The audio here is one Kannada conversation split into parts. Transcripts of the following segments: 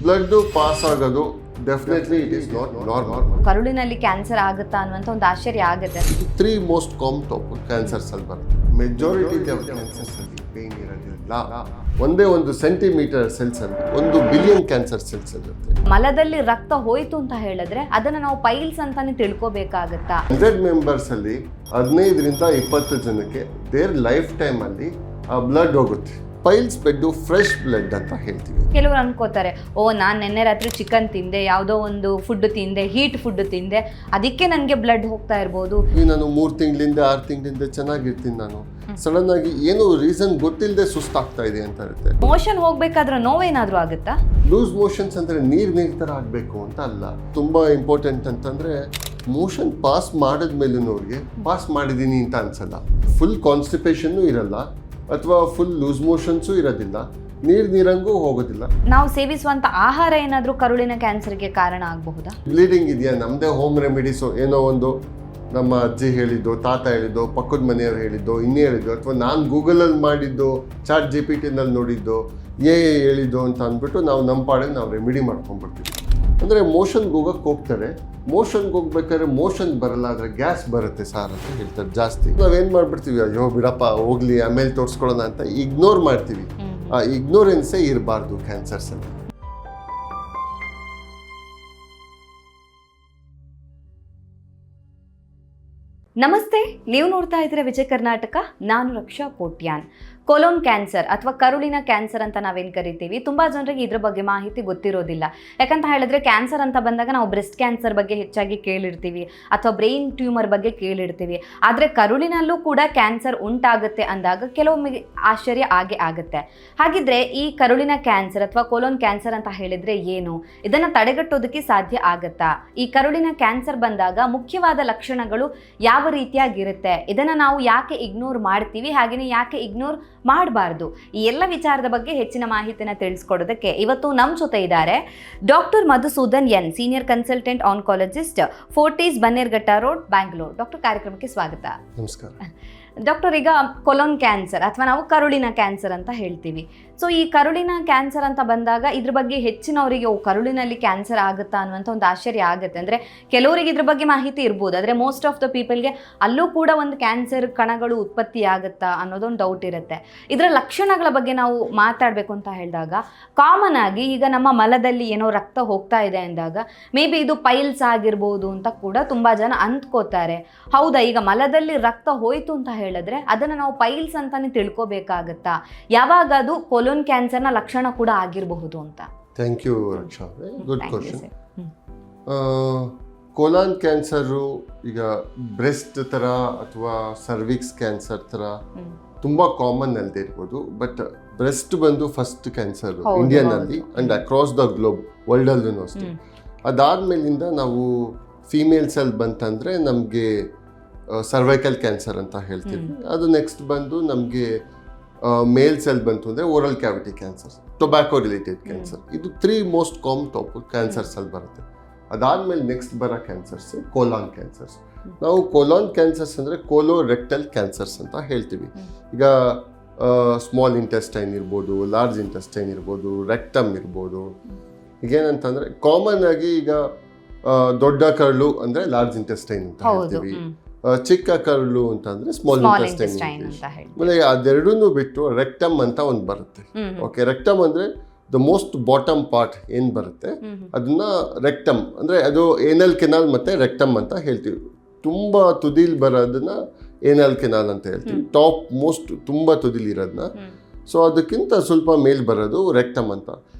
ಬ್ಲಡ್ ಪಾಸ್ ಆಗೋದು definitely it is not normal. ಕರುಳಿನಲ್ಲಿ ಕ್ಯಾನ್ಸರ್ ಆಗುತ್ತಾ ಅನ್ನುವಂಥ ಒಂದು ಆಶ್ಚರ್ಯ ಆಗುತ್ತೆ. 3 ಮೋಸ್ಟ್ ಕಾಮನ್ ಕ್ಯಾನ್ಸರ್ಸ್ ಅಲ್ಲಿ ಬರುತ್ತೆ. ಮೆಜಾರಿಟಿ ಕ್ಯಾನ್ಸರ್ಸ್ ಅಲ್ಲಿ ಪೇನ್ ಇರೋದಿಲ್ಲ. ಒಂದೇ 1 ಸೆಂಟಿಮೀಟರ್ ಸೆಲ್ಸ್ ಅಲ್ಲಿ 1 ಬಿಲಿಯನ್ ಕ್ಯಾನ್ಸರ್ ಸೆಲ್ಸ್ ಇರುತ್ತೆ. ಮಲದಲ್ಲಿ ರಕ್ತ ಹೋಯ್ತು ಅಂತ ಹೇಳಿದ್ರೆ ಅದನ್ನ ನಾವು ಪೈಲ್ಸ್ ಅಂತಾನೆ ತಿಳ್ಕೊಬೇಕಾಗತ್ತಾ? 100 ಮೆಂಬರ್ಸ್ ಅಲ್ಲಿ 15ರಿಂದ 20 ಜನಕ್ಕೆ ದೇರ್ ಲೈಫ್ ಟೈಮ್ ಅಲ್ಲಿ ಬ್ಲಡ್ ಹೋಗುತ್ತೆ. ಪೈಲ್ಸ್ ಬೆಡ್ ಫ್ರೆಶ್ ಬ್ಲಡ್ ಅಂತ ಹೇಳ್ತೀವಿ. ಕೆಲವರು ಅನ್ಕೋತಾರೆ, ನಾನು ನಿನ್ನೆ ರಾತ್ರಿ ಚಿಕನ್ ತಿಂದೆ, ಯಾವುದೋ ಒಂದು ಫುಡ್ ತಿಂದೆ, ಹೀಟ್ ಫುಡ್ ತಿಂದೆ, ಅದಕ್ಕೆ ನನಗೆ ಬ್ಲಡ್ ಹೋಗ್ತಾ ಇರ್ಬೋದು. ನಾನು 3 ತಿಂಗಳಿಂದ 6 ತಿಂಗಳಿಂದ ಚೆನ್ನಾಗಿರ್ತೀನಿ, ನಾನು ಸಡನ್ ಆಗಿ ಏನೋ ರೀಸನ್ ಗೊತ್ತಿಲ್ಲದೆ ಸುಸ್ತಾಗ್ತಾ ಇದೆ ಅಂತ ಇರುತ್ತೆ. ಮೋಷನ್ ಹೋಗ್ಬೇಕಾದ್ರೆ ನೋವೇನಾದ್ರೂ ಆಗುತ್ತಾ? ಲೂಸ್ ಮೋಷನ್ಸ್ ಅಂದ್ರೆ ನೀರ್ ತರ ಆಗ್ಬೇಕು ಅಂತ ಅಲ್ಲ. ತುಂಬಾ ಇಂಪಾರ್ಟೆಂಟ್ ಅಂತಂದ್ರೆ ಮೋಷನ್ ಪಾಸ್ ಮಾಡಿದ್ಮೇಲೂನವ್ರಿಗೆ ಪಾಸ್ ಮಾಡಿದೀನಿ ಅಂತ ಅನ್ಸಲ್ಲ. ಫುಲ್ ಕಾನ್ಸ್ಟಿಪೇಷನ್ ಇರಲ್ಲ ಅಥವಾ ಫುಲ್ ಲೂಸ್ ಮೋಷನ್ಸು ಇರೋದಿಲ್ಲ, ನೀರಂಗೂ ಹೋಗೋದಿಲ್ಲ. ನಾವು ಸೇವಿಸುವಂತ ಆಹಾರ ಏನಾದ್ರೂ ಕರುಳಿನ ಕ್ಯಾನ್ಸರ್ಗೆ ಕಾರಣ ಆಗಬಹುದಾ? ಬ್ಲೀಡಿಂಗ್ ಇದೆಯಾ, ನಮ್ದೇ ಹೋಮ್ ರೆಮಿಡೀಸು ಏನೋ ಒಂದು ನಮ್ಮ ಅಜ್ಜಿ ಹೇಳಿದ್ದು, ತಾತ ಹೇಳಿದ್ದು, ಪಕ್ಕದ ಮನೆಯವ್ರು ಹೇಳಿದ್ದು, ಇನ್ನೇ ಹೇಳಿದ್ದು, ಅಥವಾ ನಾನು ಗೂಗಲಲ್ಲಿ ಮಾಡಿದ್ದು, ಚಾಟ್ GPT-ನಲ್ಲಿ ನೋಡಿದ್ದು, ಹೇಳಿದ್ದು ಅಂತ ಅಂದ್ಬಿಟ್ಟು ನಾವು ನಮ್ಮ ಪಾಡಿಗೆ ನಾವು ರೆಮಿಡಿ ಮಾಡ್ಕೊಂಡ್ಬಿಡ್ತೀವಿ. ಅಂದರೆ ಮೋಷನ್ಗೆ ಹೋಗ್ತಾರೆ, ಮೋಷನ್ಗೆ ಹೋಗ್ಬೇಕಾದ್ರೆ ಮೋಷನ್ ಬರಲ್ಲ, ಆದರೆ ಗ್ಯಾಸ್ ಬರುತ್ತೆ ಸಾರ್ ಅಂತ ಹೇಳ್ತಾರೆ ಜಾಸ್ತಿ. ನಾವೇನು ಮಾಡ್ಬಿಡ್ತೀವಿ, ಅಯ್ಯೋ ಬಿಡಪ್ಪ ಹೋಗ್ಲಿ ಆಮೇಲೆ ತೋರಿಸ್ಕೊಳ್ಳೋಣ ಅಂತ ಇಗ್ನೋರ್ ಮಾಡ್ತೀವಿ. ಆ ಇಗ್ನೋರೆನ್ಸೇ ಇರಬಾರ್ದು ಕ್ಯಾನ್ಸರ್ಸಲ್ಲಿ. ನಮಸ್ತೆ, ನೀವು ನೋಡ್ತಾ ಇದ್ದೀರಾ ವಿಜಯ ಕರ್ನಾಟಕ. ನಾನು ರಕ್ಷಾ ಕೋಟ್ಯಾನ್. ಕೊಲೋನ್ ಕ್ಯಾನ್ಸರ್ ಅಥವಾ ಕರುಳಿನ ಕ್ಯಾನ್ಸರ್ ಅಂತ ನಾವೇನು ಕರಿತೀವಿ, ತುಂಬ ಜನರಿಗೆ ಇದ್ರ ಬಗ್ಗೆ ಮಾಹಿತಿ ಗೊತ್ತಿರೋದಿಲ್ಲ. ಯಾಕಂತ ಹೇಳಿದ್ರೆ ಕ್ಯಾನ್ಸರ್ ಅಂತ ಬಂದಾಗ ನಾವು ಬ್ರೆಸ್ಟ್ ಕ್ಯಾನ್ಸರ್ ಬಗ್ಗೆ ಹೆಚ್ಚಾಗಿ ಕೇಳಿರ್ತೀವಿ ಅಥವಾ ಬ್ರೈನ್ ಟ್ಯೂಮರ್ ಬಗ್ಗೆ ಕೇಳಿರ್ತೀವಿ. ಆದರೆ ಕರುಳಿನಲ್ಲೂ ಕೂಡ ಕ್ಯಾನ್ಸರ್ ಉಂಟಾಗುತ್ತೆ ಅಂದಾಗ ಕೆಲವೊಮ್ಮೆ ಆಶ್ಚರ್ಯ ಆಗುತ್ತೆ. ಹಾಗಿದ್ರೆ ಈ ಕರುಳಿನ ಕ್ಯಾನ್ಸರ್ ಅಥವಾ ಕೊಲೋನ್ ಕ್ಯಾನ್ಸರ್ ಅಂತ ಹೇಳಿದ್ರೆ ಏನು? ಇದನ್ನು ತಡೆಗಟ್ಟೋದಕ್ಕೆ ಸಾಧ್ಯ ಆಗುತ್ತಾ? ಈ ಕರುಳಿನ ಕ್ಯಾನ್ಸರ್ ಬಂದಾಗ ಮುಖ್ಯವಾದ ಲಕ್ಷಣಗಳು ಯಾವ ರೀತಿಯಾಗಿರುತ್ತೆ? ಇದನ್ನು ನಾವು ಯಾಕೆ ಇಗ್ನೋರ್ ಮಾಡ್ತೀವಿ, ಹಾಗೆಯೇ ಯಾಕೆ ಇಗ್ನೋರ್ ಮಾಡಬಾರ್ದು? ಈ ಎಲ್ಲ ವಿಚಾರದ ಬಗ್ಗೆ ಹೆಚ್ಚಿನ ಮಾಹಿತಿನ ತಿಳಿಸ್ಕೊಡೋದಕ್ಕೆ ಇವತ್ತು ನಮ್ಮ ಜೊತೆ ಇದ್ದಾರೆ doctor Madhusudan N, senior consultant oncologist, forties Bannerghatta road, Bangalore. Doctor, ಕಾರ್ಯಕ್ರಮಕ್ಕೆ ಸ್ವಾಗತ. ನಮಸ್ಕಾರ ಡಾಕ್ಟರ್. ಈಗ ಕೊಲೋನ್ ಕ್ಯಾನ್ಸರ್ ಅಥವಾ ನಾವು ಕರುಳಿನ ಕ್ಯಾನ್ಸರ್ ಅಂತ ಹೇಳ್ತೀವಿ. ಸೊ ಈ ಕರುಳಿನ ಕ್ಯಾನ್ಸರ್ ಅಂತ ಬಂದಾಗ ಇದ್ರ ಬಗ್ಗೆ ಹೆಚ್ಚಿನವರಿಗೆ ಕರುಳಿನಲ್ಲಿ ಕ್ಯಾನ್ಸರ್ ಆಗುತ್ತಾ ಅನ್ನುವಂಥ ಒಂದು ಆಶ್ಚರ್ಯ ಆಗುತ್ತೆ. ಅಂದರೆ ಕೆಲವರಿಗೆ ಇದ್ರ ಬಗ್ಗೆ ಮಾಹಿತಿ ಇರ್ಬೋದು, ಆದರೆ ಮೋಸ್ಟ್ ಆಫ್ ದ ಪೀಪಲ್ಗೆ ಅಲ್ಲೂ ಕೂಡ ಒಂದು ಕ್ಯಾನ್ಸರ್ ಕಣಗಳು ಉತ್ಪತ್ತಿ ಆಗುತ್ತಾ ಅನ್ನೋದೊಂದು ಡೌಟ್ ಇರುತ್ತೆ. ಇದರ ಲಕ್ಷಣಗಳ ಬಗ್ಗೆ ನಾವು ಮಾತಾಡಬೇಕು ಅಂತ ಹೇಳಿದಾಗ, ಕಾಮನ್ ಆಗಿ ಈಗ ನಮ್ಮ ಮಲದಲ್ಲಿ ಏನೋ ರಕ್ತ ಹೋಗ್ತಾ ಇದೆ ಅಂದಾಗ ಮೇ ಬಿ ಇದು ಪೈಲ್ಸ್ ಆಗಿರ್ಬೋದು ಅಂತ ಕೂಡ ತುಂಬ ಜನ ಅಂದ್ಕೋತಾರೆ. ಹೌದಾ? ಈಗ ಮಲದಲ್ಲಿ ರಕ್ತ ಹೋಯ್ತು ಅಂತ ಹೇಳಿದ್ರೆ ಅದನ್ನು ನಾವು ಪೈಲ್ಸ್ ಅಂತಾನೆ ತಿಳ್ಕೊಬೇಕಾಗತ್ತಾ? ಯಾವಾಗ ಅದು ಕೊಲೋನ್ ಕ್ಯಾನ್ಸರ್ನ ಲಕ್ಷಣ ಕೂಡ ಆಗಿರಬಹುದು ಅಂತ? Thank you Raksha, good question. Colon cancer ಈಗ ಬ್ರೆಸ್ಟ್ ಥರ ಅಥವಾ ಸರ್ವಿಕ್ಸ್ ಕ್ಯಾನ್ಸರ್ ಥರ ತುಂಬ ಕಾಮನ್ ಅಲ್ಲದೆ ಇರ್ಬೋದು, ಬಟ್ ಬ್ರೆಸ್ಟ್ ಬಂದು ಫಸ್ಟ್ ಕ್ಯಾನ್ಸರ್ ಇಂಡಿಯಾನಲ್ಲಿ ಆ್ಯಂಡ್ ಅಕ್ರಾಸ್ ದ ಗ್ಲೋಬ್, ವರ್ಲ್ಡಲ್ಲೂ ಅಷ್ಟೇ. ಅದಾದಮೇಲಿಂದ ನಾವು ಫೀಮೇಲ್ಸಲ್ಲಿ ಬಂತಂದರೆ ನಮಗೆ ಸರ್ವೈಕಲ್ ಕ್ಯಾನ್ಸರ್ ಅಂತ ಹೇಳ್ತೀವಿ. ಅದು ನೆಕ್ಸ್ಟ್ ಬಂದು ನಮಗೆ ಮೇಲ್ಸಲ್ಲಿ ಬಂತು ಅಂದರೆ oral cavity cancer, tobacco related cancer. ಇದು 3 ಮೋಸ್ಟ್ ಕಾಮನ್ ಕ್ಯಾನ್ಸರ್ಸಲ್ಲಿ ಬರುತ್ತೆ. ಅದಾದಮೇಲೆ ನೆಕ್ಸ್ಟ್ ಬರೋ ಕ್ಯಾನ್ಸರ್ಸ್ ಕೋಲಾನ್ ಕ್ಯಾನ್ಸರ್ಸ್. ನಾವು ಕೋಲಾನ್ ಕ್ಯಾನ್ಸರ್ಸ್ ಅಂದರೆ ಕೋಲೋರೆಕ್ಟಲ್ ಕ್ಯಾನ್ಸರ್ಸ್ ಅಂತ ಹೇಳ್ತೀವಿ. ಈಗ ಸ್ಮಾಲ್ ಇಂಟೆಸ್ಟೈನ್ ಇರ್ಬೋದು, ಲಾರ್ಜ್ ಇಂಟೆಸ್ಟೈನ್ ಇರ್ಬೋದು, ರೆಕ್ಟಮ್ ಇರ್ಬೋದು. ಈಗೇನಂತಂದರೆ ಕಾಮನ್ ಆಗಿ ಈಗ ದೊಡ್ಡ ಕರಳು ಅಂದರೆ ಲಾರ್ಜ್ ಇಂಟೆಸ್ಟೈನ್ ಅಂತ ಹೇಳ್ತೀವಿ, ಚಿಕ್ಕ ಕರಳು ಅಂತಂದ್ರೆ ಸ್ಮಾಲ್ ಇಂಟೆಸ್ಟೈನ್. ಆಮೇಲೆ ಅದೆರಡನ್ನೂ ಬಿಟ್ಟು ರೆಕ್ಟಮ್ ಅಂತ ಒಂದು ಬರುತ್ತೆ. ಓಕೆ, ರೆಕ್ಟಮ್ ಅಂದ್ರೆ ದ ಮೋಸ್ಟ್ ಬಾಟಮ್ ಪಾರ್ಟ್ ಏನ್ ಬರುತ್ತೆ ಅದನ್ನ ರೆಕ್ಟಮ್ ಅಂದ್ರೆ ಅದು ಏನಲ್ ಕೆನಾಲ್ ಮತ್ತೆ ರೆಕ್ಟಮ್ ಅಂತ ಹೇಳ್ತೀವಿ. ತುಂಬಾ ತುದಿಲ್ ಬರೋದನ್ನ ಏನಲ್ ಕೆನಾಲ್ ಅಂತ ಹೇಳ್ತೀವಿ, ಟಾಪ್ ಮೋಸ್ಟ್ ತುಂಬಾ ತುದಿಲ್ ಇರೋದನ್ನ. ಸೊ ಅದಕ್ಕಿಂತ ಸ್ವಲ್ಪ ಮೇಲ್ ಬರೋದು ರೆಕ್ಟಮ್ ಅಂತ.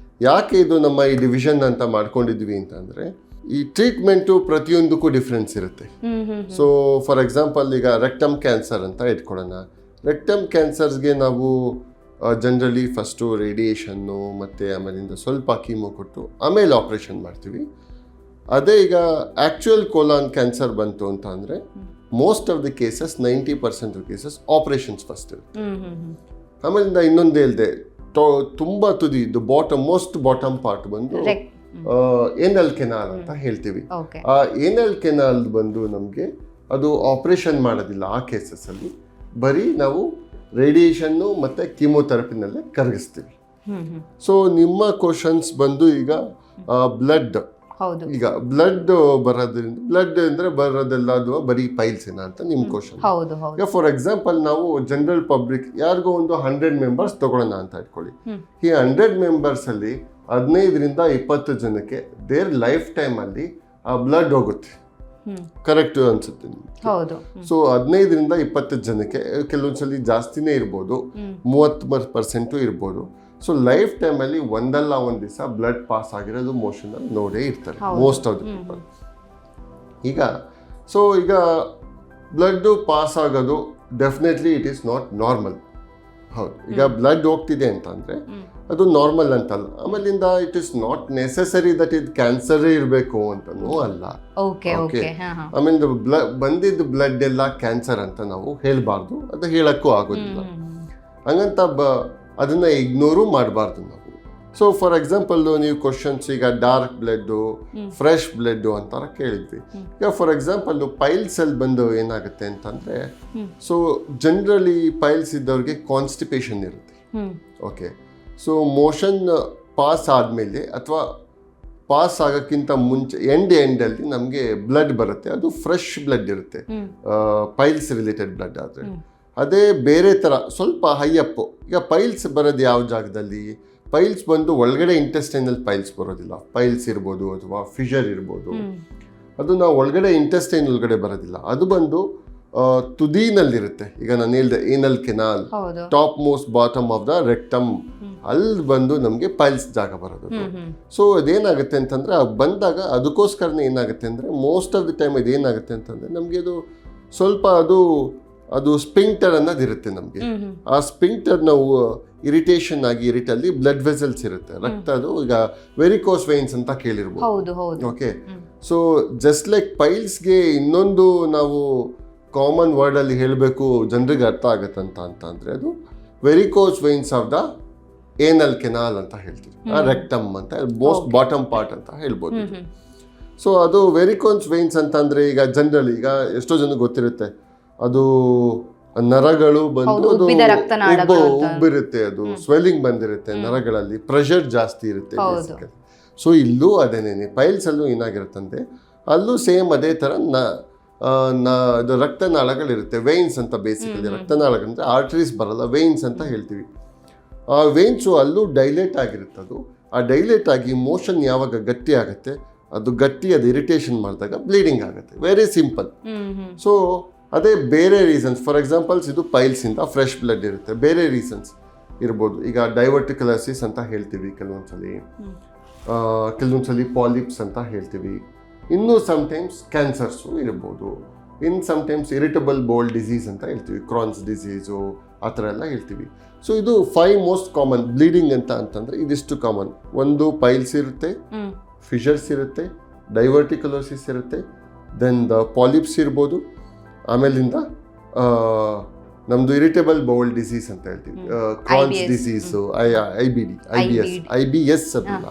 ಯಾಕೆ ಇದು ನಮ್ಮ ಈ ಡಿವಿಷನ್ ಅಂತ ಮಾಡ್ಕೊಂಡಿದ್ವಿ ಅಂತಂದ್ರೆ, ಈ ಟ್ರೀಟ್ಮೆಂಟು ಪ್ರತಿಯೊಂದಕ್ಕೂ ಡಿಫ್ರೆನ್ಸ್ ಇರುತ್ತೆ. ಸೊ ಫಾರ್ ಎಕ್ಸಾಂಪಲ್ ಈಗ ರೆಕ್ಟಮ್ ಕ್ಯಾನ್ಸರ್ ಅಂತ ಇಟ್ಕೊಳ್ಳೋಣ. ರೆಕ್ಟಮ್ ಕ್ಯಾನ್ಸರ್ಸ್ಗೆ ನಾವು ಜನರಲಿ ಫಸ್ಟು ರೇಡಿಯೇಷನ್ನು ಮತ್ತು ಆಮೇಲಿಂದ ಸ್ವಲ್ಪ ಕೀಮೋ ಕೊಟ್ಟು ಆಮೇಲೆ ಆಪ್ರೇಷನ್ ಮಾಡ್ತೀವಿ. ಅದೇ ಈಗ ಆ್ಯಕ್ಚುಯಲ್ ಕೋಲಾನ್ ಕ್ಯಾನ್ಸರ್ ಬಂತು ಅಂತ ಅಂದರೆ most of the cases 90% cases operations first ಇರುತ್ತೆ. ಆಮೇಲಿಂದ ಇನ್ನೊಂದು ಹೇಳಿದೆ, ತುಂಬ ತುದಿ ಇದು ಮೋಸ್ಟ್ ಬಾಟಮ್ ಪಾರ್ಟ್ ಬಂದು ಏನಲ್ ಕೆನಾಲ್ ಅಂತ ಹೇಳ್ತೀವಿ. ಆ ಏನಲ್ ಕೆನಾಲ್ ಬಂದು ನಮಗೆ ಅದು ಆಪರೇಷನ್ ಮಾಡೋದಿಲ್ಲ ಆ ಕೇಸಸ್ ಅಲ್ಲಿ, ಬರೀ ನಾವು ರೇಡಿಯೇಷನ್ನು ಮತ್ತು ಕೀಮೋಥೆರಪಿನಲ್ಲೇ ಕರಗಿಸ್ತೀವಿ. ಸೊ ನಿಮ್ಮ ಕ್ವಶನ್ಸ್ ಬಂದು ಈಗ ಬ್ಲಡ್, ಹೌದು ಈಗ ಬ್ಲಡ್ ಬರೋದ್ರಿಂದ, ಬ್ಲಡ್ ಅಂದ್ರೆ ಬರೋದೆಲ್ಲ ಅದು ಬರೀ ಪೈಲ್ಸ್ ಏನ ಅಂತ ನಿಮ್ ಕ್ವಶನ್. ಹೌದು ಹೌದು ಈಗ ಫಾರ್ ಎಕ್ಸಾಂಪಲ್ ನಾವು ಜನರಲ್ ಪಬ್ಲಿಕ್ ಯಾರಿಗೋ ಒಂದು 100 ಮೆಂಬರ್ಸ್ ತಗೊಳ್ಳೋಣ ಅಂತ ಇಟ್ಕೊಳ್ಳಿ. ಈ 100 ಮೆಂಬರ್ಸ್ ಅಲ್ಲಿ 15ರಿಂದ 20 ಜನಕ್ಕೆ ದೇರ್ ಲೈಫ್ ಟೈಮ್ ಅಲ್ಲಿ ಆ ಬ್ಲಡ್ ಹೋಗುತ್ತೆ. ಕರೆಕ್ಟ್ ಅನ್ಸುತ್ತೆ ನಿಮ್ಗೆ? ಹೌದು. ಸೊ 15ರಿಂದ 20 ಜನಕ್ಕೆ, ಕೆಲವೊಂದ್ಸಲಿ ಜಾಸ್ತಿನೇ ಇರ್ಬೋದು, 30% ಇರ್ಬೋದು. ಸೊ ಲೈಫ್ ಟೈಮಲ್ಲಿ ಒಂದಲ್ಲ ಒಂದು ದಿವಸ ಬ್ಲಡ್ ಪಾಸ್ ಆಗಿರೋದು ಮೋಷನ್ ಅಲ್ಲಿ ನೋಡೇ ಇರ್ತಾರೆ ಮೋಸ್ಟ್ ಆಫ್ ದ ಪೀಪಲ್. ಈಗ ಬ್ಲಡ್ ಪಾಸ್ ಆಗೋದು definitely it is not normal. ಹೌದು, ಈಗ ಬ್ಲಡ್ ಹೋಗ್ತಿದೆ ಅಂತಂದ್ರೆ ಅದು ನಾರ್ಮಲ್ ಅಂತಲ್ಲ. ಆಮೇಲಿಂದ it is not necessary that ಇದು ಕ್ಯಾನ್ಸರೇ ಇರಬೇಕು ಅಂತನೂ ಅಲ್ಲ. ಆಮೇಲೆ ಬಂದಿದ್ದ ಬ್ಲಡ್ ಎಲ್ಲ ಕ್ಯಾನ್ಸರ್ ಅಂತ ನಾವು ಹೇಳ್ಬಾರ್ದು, ಅದು ಹೇಳಕ್ಕೂ ಆಗೋದಿಲ್ಲ. ಹಂಗಂತ ಅದನ್ನ ಇಗ್ನೋರು ಮಾಡಬಾರ್ದು ನಾವು. ಸೊ ಫಾರ್ ಎಕ್ಸಾಂಪಲ್ ನೀವು ಕ್ವಶನ್ಸ್ ಈಗ ಡಾರ್ಕ್ ಬ್ಲಡ್ಡು, ಫ್ರೆಶ್ ಬ್ಲಡ್ಡು ಅಂತಾರ ಕೇಳಿದ್ವಿ. ಈಗ ಫಾರ್ ಎಕ್ಸಾಂಪಲ್ ಪೈಲ್ಸ್ ಅಲ್ಲಿ ಬಂದು ಏನಾಗುತ್ತೆ ಅಂತಂದ್ರೆ, ಸೊ ಜನರಲಿ ಪೈಲ್ಸ್ ಇದ್ದವ್ರಿಗೆ ಕಾನ್ಸ್ಟಿಪೇಷನ್ ಇರುತ್ತೆ. ಓಕೆ, ಸೊ ಮೋಷನ್ ಪಾಸ್ ಆದಮೇಲೆ ಅಥವಾ ಪಾಸ್ ಆಗೋಕ್ಕಿಂತ ಮುಂಚೆ ಎಂಡಲ್ಲಿ ನಮಗೆ ಬ್ಲಡ್ ಬರುತ್ತೆ. ಅದು ಫ್ರೆಶ್ ಬ್ಲಡ್ ಇರುತ್ತೆ, ಪೈಲ್ಸ್ ರಿಲೇಟೆಡ್ ಬ್ಲಡ್ ಆದರೆ. ಅದೇ ಬೇರೆ ಥರ ಸ್ವಲ್ಪ ಹೈಯಪ್. ಈಗ ಪೈಲ್ಸ್ ಬರೋದು ಯಾವ ಜಾಗದಲ್ಲಿ? ಪೈಲ್ಸ್ ಬಂದು ಒಳಗಡೆ ಇಂಟೆಸ್ಟೈನಲ್ಲಿ ಪೈಲ್ಸ್ ಬರೋದಿಲ್ಲ. ಪೈಲ್ಸ್ ಇರ್ಬೋದು ಅಥವಾ ಫಿಷರ್ ಇರ್ಬೋದು, ಅದು ನಾವು ಒಳಗಡೆ ಇಂಟೆಸ್ಟೈನ್ ಒಳಗಡೆ ಬರೋದಿಲ್ಲ. ಅದು ಬಂದು ತುದಿನಲ್ಲಿರುತ್ತೆ. ಈಗ ನಾನು ಹೇಳ್ದೆ ಏನಲ್ canal, top most bottom of the rectum, ಅಲ್ಲಿ ಬಂದು ನಮಗೆ ಪೈಲ್ಸ್ ಜಾಗ ಬರೋದು. ಸೊ ಅದೇನಾಗುತ್ತೆ ಅಂತಂದ್ರೆ ಬಂದಾಗ ಅದಕ್ಕೋಸ್ಕರನೇ ಏನಾಗುತ್ತೆ ಅಂದರೆ ಮೋಸ್ಟ್ ಆಫ್ ದಿ ಟೈಮ್ ಇದೇನಾಗುತ್ತೆ ಅಂತಂದರೆ ನಮಗೆ ಅದು ಸ್ವಲ್ಪ ಅದು ಸ್ಪಿಂಕ್ಟರ್ ಅನ್ನೋದಿರುತ್ತೆ ನಮಗೆ. ಆ ಸ್ಪಿಂಕ್ಟರ್ ನಾವು ಇರಿಟೇಷನ್ ಆಗಿ ಇರಿಟಲ್ಲಿ ಬ್ಲಡ್ ವೆಸಲ್ಸ್ ಇರುತ್ತೆ, ರಕ್ತ. ಅದು ಈಗ ವೆರಿಕೋಸ್ ವೈನ್ಸ್ ಅಂತ ಕೇಳಿರ್ಬೋದು. ಓಕೆ, ಸೊ ಜಸ್ಟ್ ಲೈಕ್ ಪೈಲ್ಸ್ಗೆ ಇನ್ನೊಂದು ನಾವು ಕಾಮನ್ ವರ್ಡ್ ಅಲ್ಲಿ ಹೇಳಬೇಕು ಜನರಿಗೆ ಅರ್ಥ ಆಗತ್ತಂತ ಅಂತಂದ್ರೆ ಅದು ವೆರಿಕೋಸ್ ವೈನ್ಸ್ ಆಫ್ ದ ಏನಲ್ ಕೆನಾಲ್ ಅಂತ ಹೇಳ್ತೀವಿ, ರೆಕ್ಟಮ್ ಅಂತ, ಮೋಸ್ಟ್ ಬಾಟಮ್ ಪಾರ್ಟ್ ಅಂತ ಹೇಳ್ಬೋದು. ಸೊ ಅದು ವೆರಿಕೋಸ್ ವೈನ್ಸ್ ಅಂತಂದ್ರೆ ಈಗ ಜನರಲಿ ಈಗ ಎಷ್ಟೋ ಜನ ಗೊತ್ತಿರುತ್ತೆ, ಅದು ನರಗಳು ಬಂದು ಅದು ಉಬ್ಬಿರುತ್ತೆ, ಅದು ಸ್ವೆಲ್ಲಿಂಗ್ ಬಂದಿರುತ್ತೆ ನರಗಳಲ್ಲಿ, ಪ್ರೆಷರ್ ಜಾಸ್ತಿ ಇರುತ್ತೆ. ಸೊ ಇಲ್ಲೂ ಅದೇನೇನೆ ಪೈಲ್ಸ್ ಅಲ್ಲೂ ಏನಾಗಿರುತ್ತಂದ್ರೆ ಅಲ್ಲೂ ಸೇಮ್ ಅದೇ ಥರ ಅದು ರಕ್ತನಾಳಗಳಿರುತ್ತೆ, ವೇನ್ಸ್ ಅಂತ. ಬೇಸಿಕಲಿ ರಕ್ತನಾಳಗಳಂದ್ರೆ ಆರ್ಟರೀಸ್ ಬರಲ್ಲ, ವೇನ್ಸ್ ಅಂತ ಹೇಳ್ತೀವಿ. ಆ ವೇನ್ಸು ಅಲ್ಲೂ ಡೈಲೇಟ್ ಆಗಿರುತ್ತೆ. ಅದು ಆ ಡೈಲೇಟ್ ಆಗಿ ಮೋಷನ್ ಯಾವಾಗ ಗಟ್ಟಿ ಆಗುತ್ತೆ, ಅದು ಇರಿಟೇಷನ್ ಮಾಡಿದಾಗ ಬ್ಲೀಡಿಂಗ್ ಆಗುತ್ತೆ. Very simple. ಸೊ ಅದೇ ಬೇರೆ ರೀಸನ್ಸ್, ಫಾರ್ ಎಕ್ಸಾಂಪಲ್ಸ್ ಇದು ಪೈಲ್ಸಿಂದ ಫ್ರೆಶ್ ಬ್ಲಡ್ ಇರುತ್ತೆ, ಬೇರೆ ರೀಸನ್ಸ್ ಇರ್ಬೋದು. ಈಗ ಡೈವರ್ಟಿಕ್ಯುಲೋಸಿಸ್ ಅಂತ ಹೇಳ್ತೀವಿ ಕೆಲವೊಂದ್ಸಲಿ ಪಾಲಿಪ್ಸ್ ಅಂತ ಹೇಳ್ತೀವಿ. ಇನ್ನೂ ಸಮ್ಟೈಮ್ಸ್ ಕ್ಯಾನ್ಸರ್ಸು ಇರ್ಬೋದು. ಸಮ್ಟೈಮ್ಸ್ ಇರಿಟಬಲ್ ಬೌಲ್ ಡಿಸೀಸ್ ಅಂತ ಹೇಳ್ತೀವಿ, ಕ್ರಾನ್ಸ್ ಡಿಸೀಸು ಆ ಥರ ಎಲ್ಲ ಹೇಳ್ತೀವಿ. ಸೊ ಇದು 5 ಮೋಸ್ಟ್ ಕಾಮನ್ ಬ್ಲೀಡಿಂಗ್ ಅಂತಂದರೆ ಇದಿಷ್ಟು ಕಾಮನ್. ಒಂದು ಪೈಲ್ಸ್ ಇರುತ್ತೆ, ಫಿಷರ್ಸ್ ಇರುತ್ತೆ, ಡೈವರ್ಟಿಕ್ಯುಲೋಸಿಸ್ ಇರುತ್ತೆ, ದೆನ್ ದ ಪಾಲಿಪ್ಸ್ ಇರ್ಬೋದು, ಆಮೇಲಿಂದ ನಮ್ಮದು ಇರಿಟೇಬಲ್ ಬೌಲ್ ಡಿಸೀಸ್ ಅಂತ ಹೇಳ್ತೀವಿ, ಕ್ರಾನ್ಸ್ ಡಿಸೀಸು, IBS ಅದಲ್ಲ,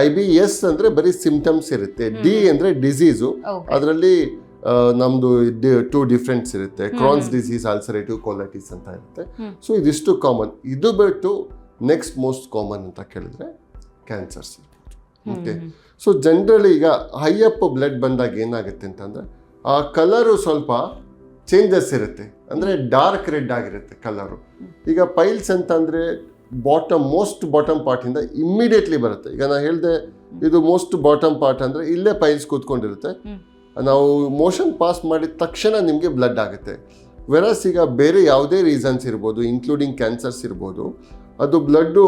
IBS ಅಂದ್ರೆ ಬರೀ ಸಿಂಪ್ಟಮ್ಸ್ ಇರುತ್ತೆ. ಡಿ ಅಂದ್ರೆ ಡಿಸೀಸು, ಅದರಲ್ಲಿ ನಮ್ದು 2 ಡಿಫ್ರೆಂಟ್ಸ್ ಇರುತ್ತೆ. ಕ್ರಾನ್ಸ್ ಡಿಸೀಸ್, ಅಲ್ಸರೇಟಿವ್ ಕೋಲೈಟಿಸ್ ಅಂತ ಇರುತ್ತೆ. ಸೊ ಇದಿಷ್ಟು ಕಾಮನ್. ಇದು ಬಿಟ್ಟು ನೆಕ್ಸ್ಟ್ ಮೋಸ್ಟ್ ಕಾಮನ್ ಅಂತ ಕೇಳಿದ್ರೆ ಕ್ಯಾನ್ಸರ್ಸ್. ಓಕೆ, ಸೊ ಜನರಲಿ ಈಗ ಹೈಯಪ್ ಬ್ಲಡ್ ಬಂದಾಗ ಏನಾಗುತ್ತೆ ಅಂತಂದ್ರೆ ಆ ಕಲರು ಸ್ವಲ್ಪ ಚೇಂಜಸ್ ಇರುತ್ತೆ, ಅಂದರೆ ಡಾರ್ಕ್ ರೆಡ್ ಆಗಿರುತ್ತೆ ಕಲರು. ಈಗ ಪೈಲ್ಸ್ ಅಂತಂದರೆ ಮೋಸ್ಟ್ ಬಾಟಮ್ ಪಾರ್ಟಿಂದ ಇಮ್ಮಿಡಿಯೇಟ್ಲಿ ಬರುತ್ತೆ. ಈಗ ನಾನು ಹೇಳಿದೆ ಇದು ಮೋಸ್ಟ್ ಬಾಟಮ್ ಪಾರ್ಟ್ ಅಂದರೆ ಇಲ್ಲೇ ಪೈಲ್ಸ್ ಕೂತ್ಕೊಂಡಿರುತ್ತೆ. ನಾವು ಮೋಷನ್ ಪಾಸ್ ಮಾಡಿದ ತಕ್ಷಣ ನಿಮಗೆ ಬ್ಲಡ್ ಆಗುತ್ತೆ. ವೆರಸ್ ಈಗ ಬೇರೆ ಯಾವುದೇ ರೀಸನ್ಸ್ ಇರ್ಬೋದು, ಇನ್ಕ್ಲೂಡಿಂಗ್ ಕ್ಯಾನ್ಸರ್ಸ್ ಇರ್ಬೋದು, ಅದು ಬ್ಲಡ್ಡು